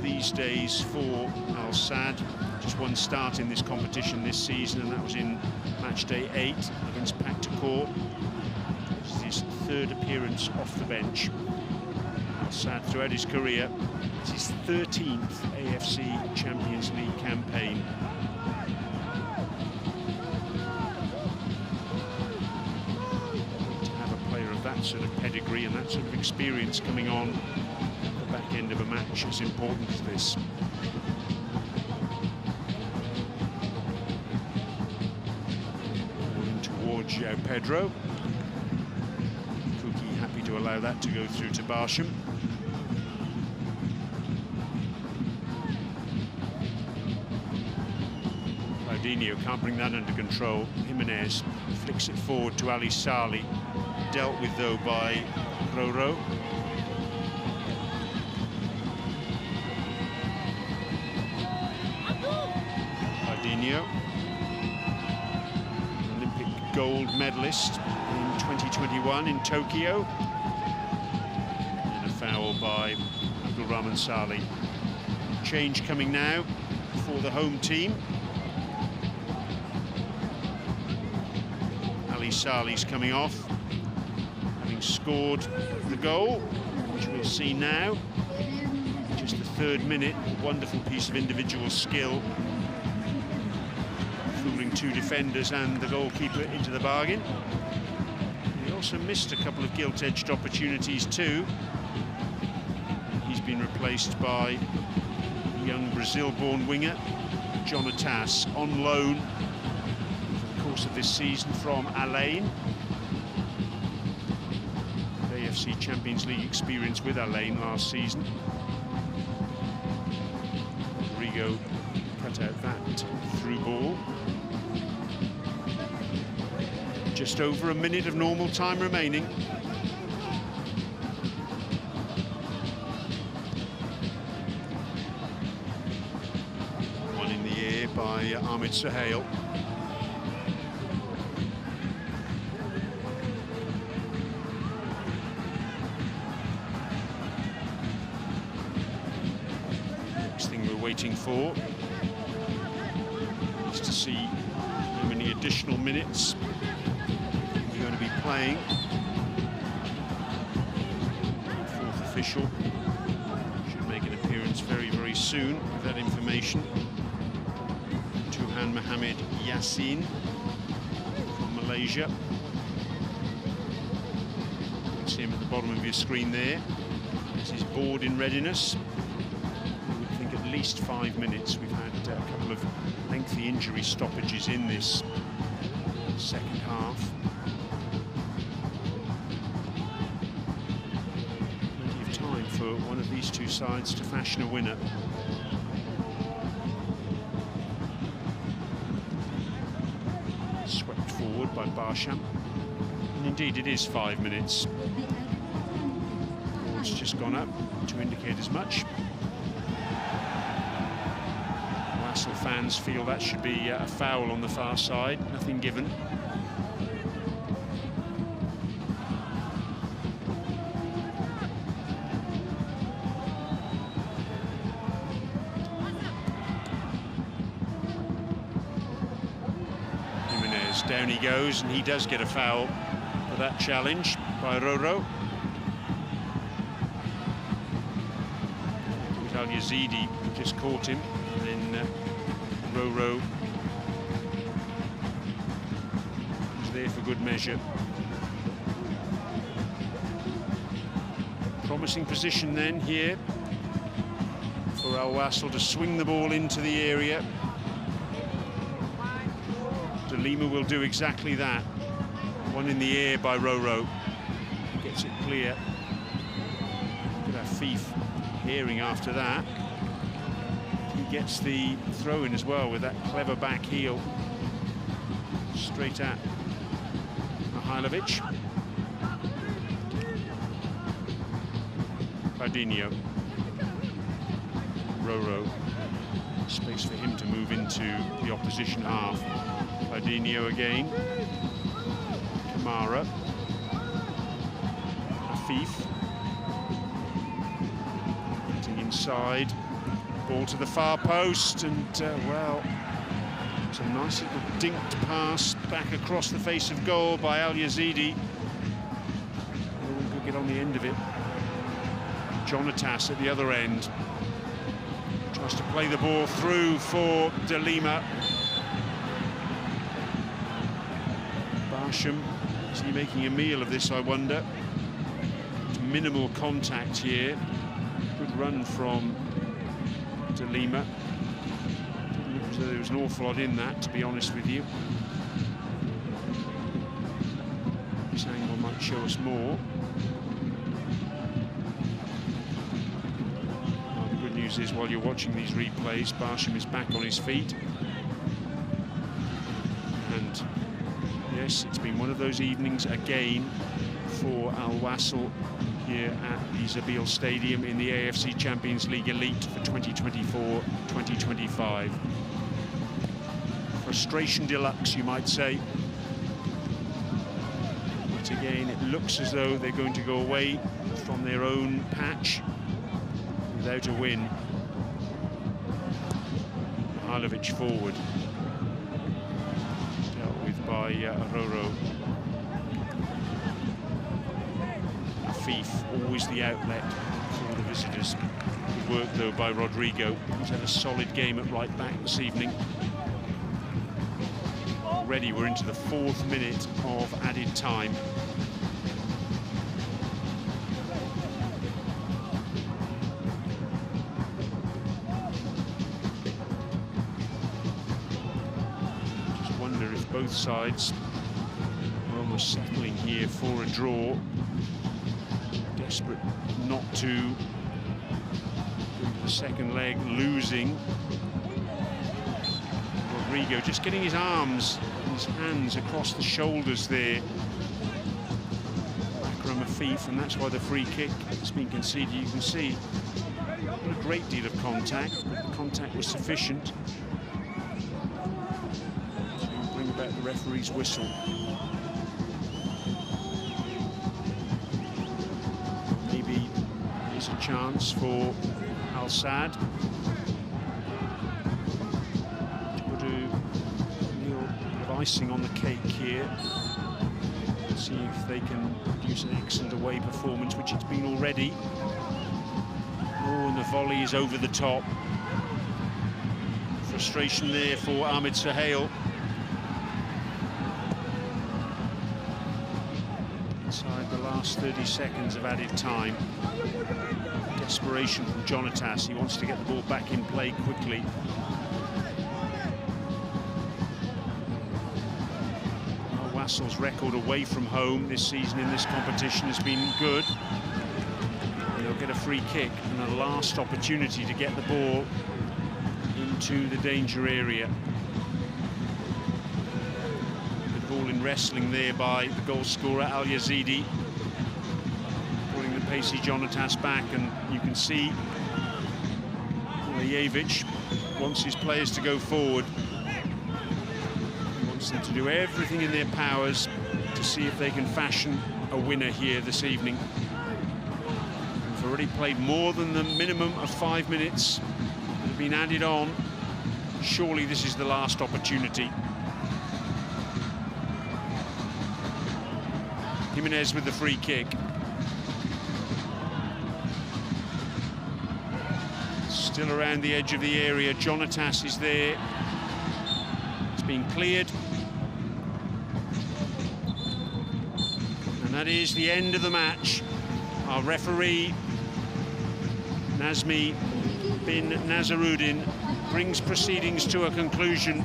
these days for Al Sadd. Just 1 start in this competition this season, and that was in match day 8 against Paktakor. This is his 3rd appearance off the bench. Al Sadd throughout his career, it's his 13th AFC Champions League campaign. To have a player of that sort of pedigree and that sort of experience coming on at the back end of a match is important to this. João Pedro. Kuki happy to allow that to go through to Barsham. Claudinho can't bring that under control. Jimenez flicks it forward to Ali Sali. Dealt with though by Roro. Claudinho, Olympic gold medalist in 2021 in Tokyo. And a foul by Abdulrahman Saleh. Change coming now for the home team. Ali Saleh's coming off, having scored the goal, which we'll see now. Just the 3rd minute, a wonderful piece of individual skill, fooling 2 defenders and the goalkeeper into the bargain. He also missed a couple of gilt-edged opportunities too. He's been replaced by young Brazil-born winger Jonatas, on loan for the course of this season from Alain. AFC Champions League experience with Alain last season. Rodrigo cut out that through ball. Just over a minute of normal time remaining. One in the air by Ahmed Suhail. Next thing we're waiting for is to see how many additional minutes we're going to be playing. 4th official should make an appearance very, very soon with that information. Tuhan Mohamed Yassin from Malaysia. You can see him at the bottom of your screen there. This is board in readiness. I would think at least 5 minutes. We've had a couple of lengthy injury stoppages in this second half. Plenty of time for one of these two sides to fashion a winner. Swept forward by Barsham. And indeed it is 5 minutes. Board's just gone up to indicate as much. Wasl fans feel that should be a foul on the far side, nothing given. Jimenez, down he goes, and he does get a foul for that challenge by Roro. Al Yazidi just caught him, and then Roro was there for good measure. Promising position then here for Al Wasl to swing the ball into the area. De Lima will do exactly that. One in the air by Roro. Gets it clear. Look at Afif hearing after that. He gets the throw in as well with that clever back heel. Straight at Mihailovic. Pardinho. Roro. Space for him to move into the opposition half. Pardinho again. Kamara. Afif. Getting inside. Ball to the far post, and well, it's a nice little dinked pass back across the face of goal by Al Yazidi. No one could get on the end of it. Jonatas at the other end tries to play the ball through for De Lima. Barsham, is he making a meal of this, I wonder? Minimal contact here. Good run from De Lima. Didn't look as though there was an awful lot in that, to be honest with you. This angle might show us more. Well, the good news is, while you're watching these replays, Barsham is back on his feet. And yes, it's been one of those evenings again for Al Wasl here at the Zabil Stadium in the AFC Champions League Elite for 2024-2025. Frustration deluxe, you might say. But again, it looks as though they're going to go away from their own patch without a win. Mihailovic forward, dealt with by Aroro. Afif, always the outlet for the visitors. Good work though by Rodrigo. He's had a solid game at right back this evening. Already we're into the 4th minute of added time. Just wonder if both sides are almost settling here for a draw. Desperate not to go to the second leg losing. Rodrigo just getting his arms, his hands across the shoulders there. Akram Afif, and that's why the free kick has been conceded. You can see not a great deal of contact, but the contact was sufficient to bring about the referee's whistle. Maybe there's a chance for Al Sadd icing on the cake here. See if they can produce an excellent away performance, which it's been already. Oh, and the volley is over the top. Frustration there for Ahmed Suhail. Inside the last 30 seconds of added time. Desperation from Jonatas. He wants to get the ball back in play quickly. Wasl's record away from home this season in this competition has been good. And they'll get a free kick and a last opportunity to get the ball into the danger area. Good ball in wrestling there by the goal scorer Al Yazidi, pulling the pacey Jonatas back, and you can see Lajevic wants his players to go forward. Them to do everything in their powers to see if they can fashion a winner here this evening. We've already played more than the minimum of 5 minutes that have been added on. Surely this is the last opportunity. Jimenez with the free kick. Still around the edge of the area. Jonatas is there. It's been cleared. That is the end of the match. Our referee, Nazmi bin Nazaruddin, brings proceedings to a conclusion.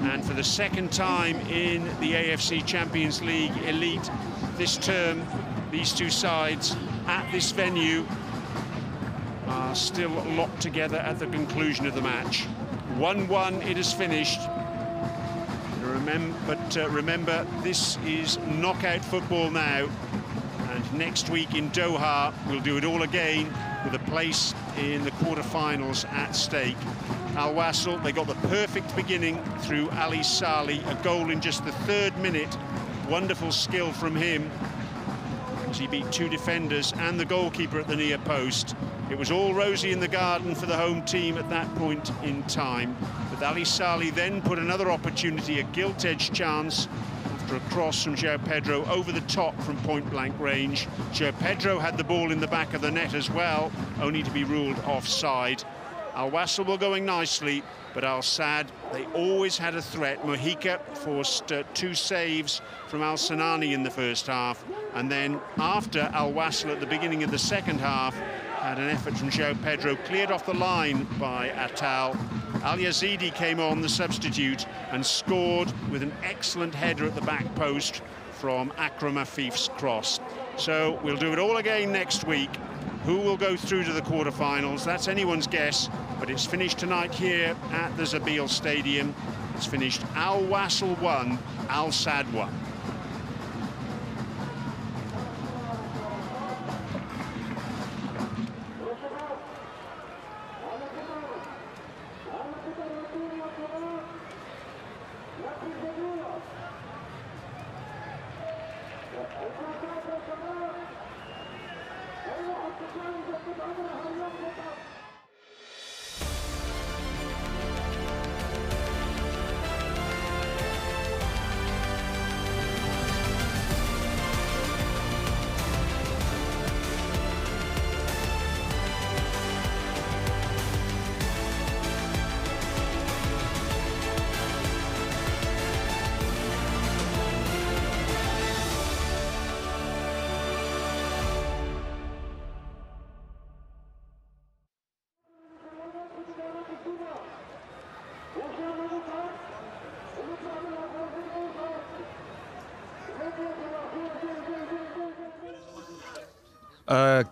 And for the second time in the AFC Champions League Elite this term, these two sides at this venue are still locked together at the conclusion of the match. 1-1, it is finished. Remember, this is knockout football now, and next week in Doha we'll do it all again with a place in the quarter-finals at stake. Al Wasl, they got the perfect beginning through Ali Saleh, a goal in just the 3rd minute. Wonderful skill from him as he beat 2 defenders and the goalkeeper at the near post. It was all rosy in the garden for the home team at that point in time. But Ali Saleh then put another opportunity, a gilt-edged chance, after a cross from João Pedro over the top from point-blank range. João Pedro had the ball in the back of the net as well, only to be ruled offside. Al Wasl were going nicely, but Al Sadd, they always had a threat. Mojica forced 2 saves from Al Sanani in the first half, and then after Al Wasl at the beginning of the second half had an effort from João Pedro, cleared off the line by Atal. Al Yazidi came on, the substitute, and scored with an excellent header at the back post from Akram Afif's cross. So we'll do it all again next week. Who will go through to the quarter-finals? That's anyone's guess, but it's finished tonight here at the Zabil Stadium. It's finished Al Wasl 1, Al Sadd 1.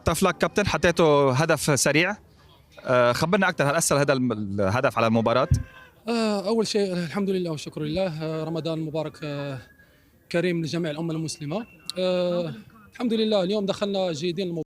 طف لك كابتن، حطيته هدف سريع. خبرنا اكثر، هل اثر هذا الهدف على المباراه؟ اول شيء الحمد لله والشكر لله. رمضان مبارك كريم لجميع الامه المسلمه. الحمد لله اليوم دخلنا جيدين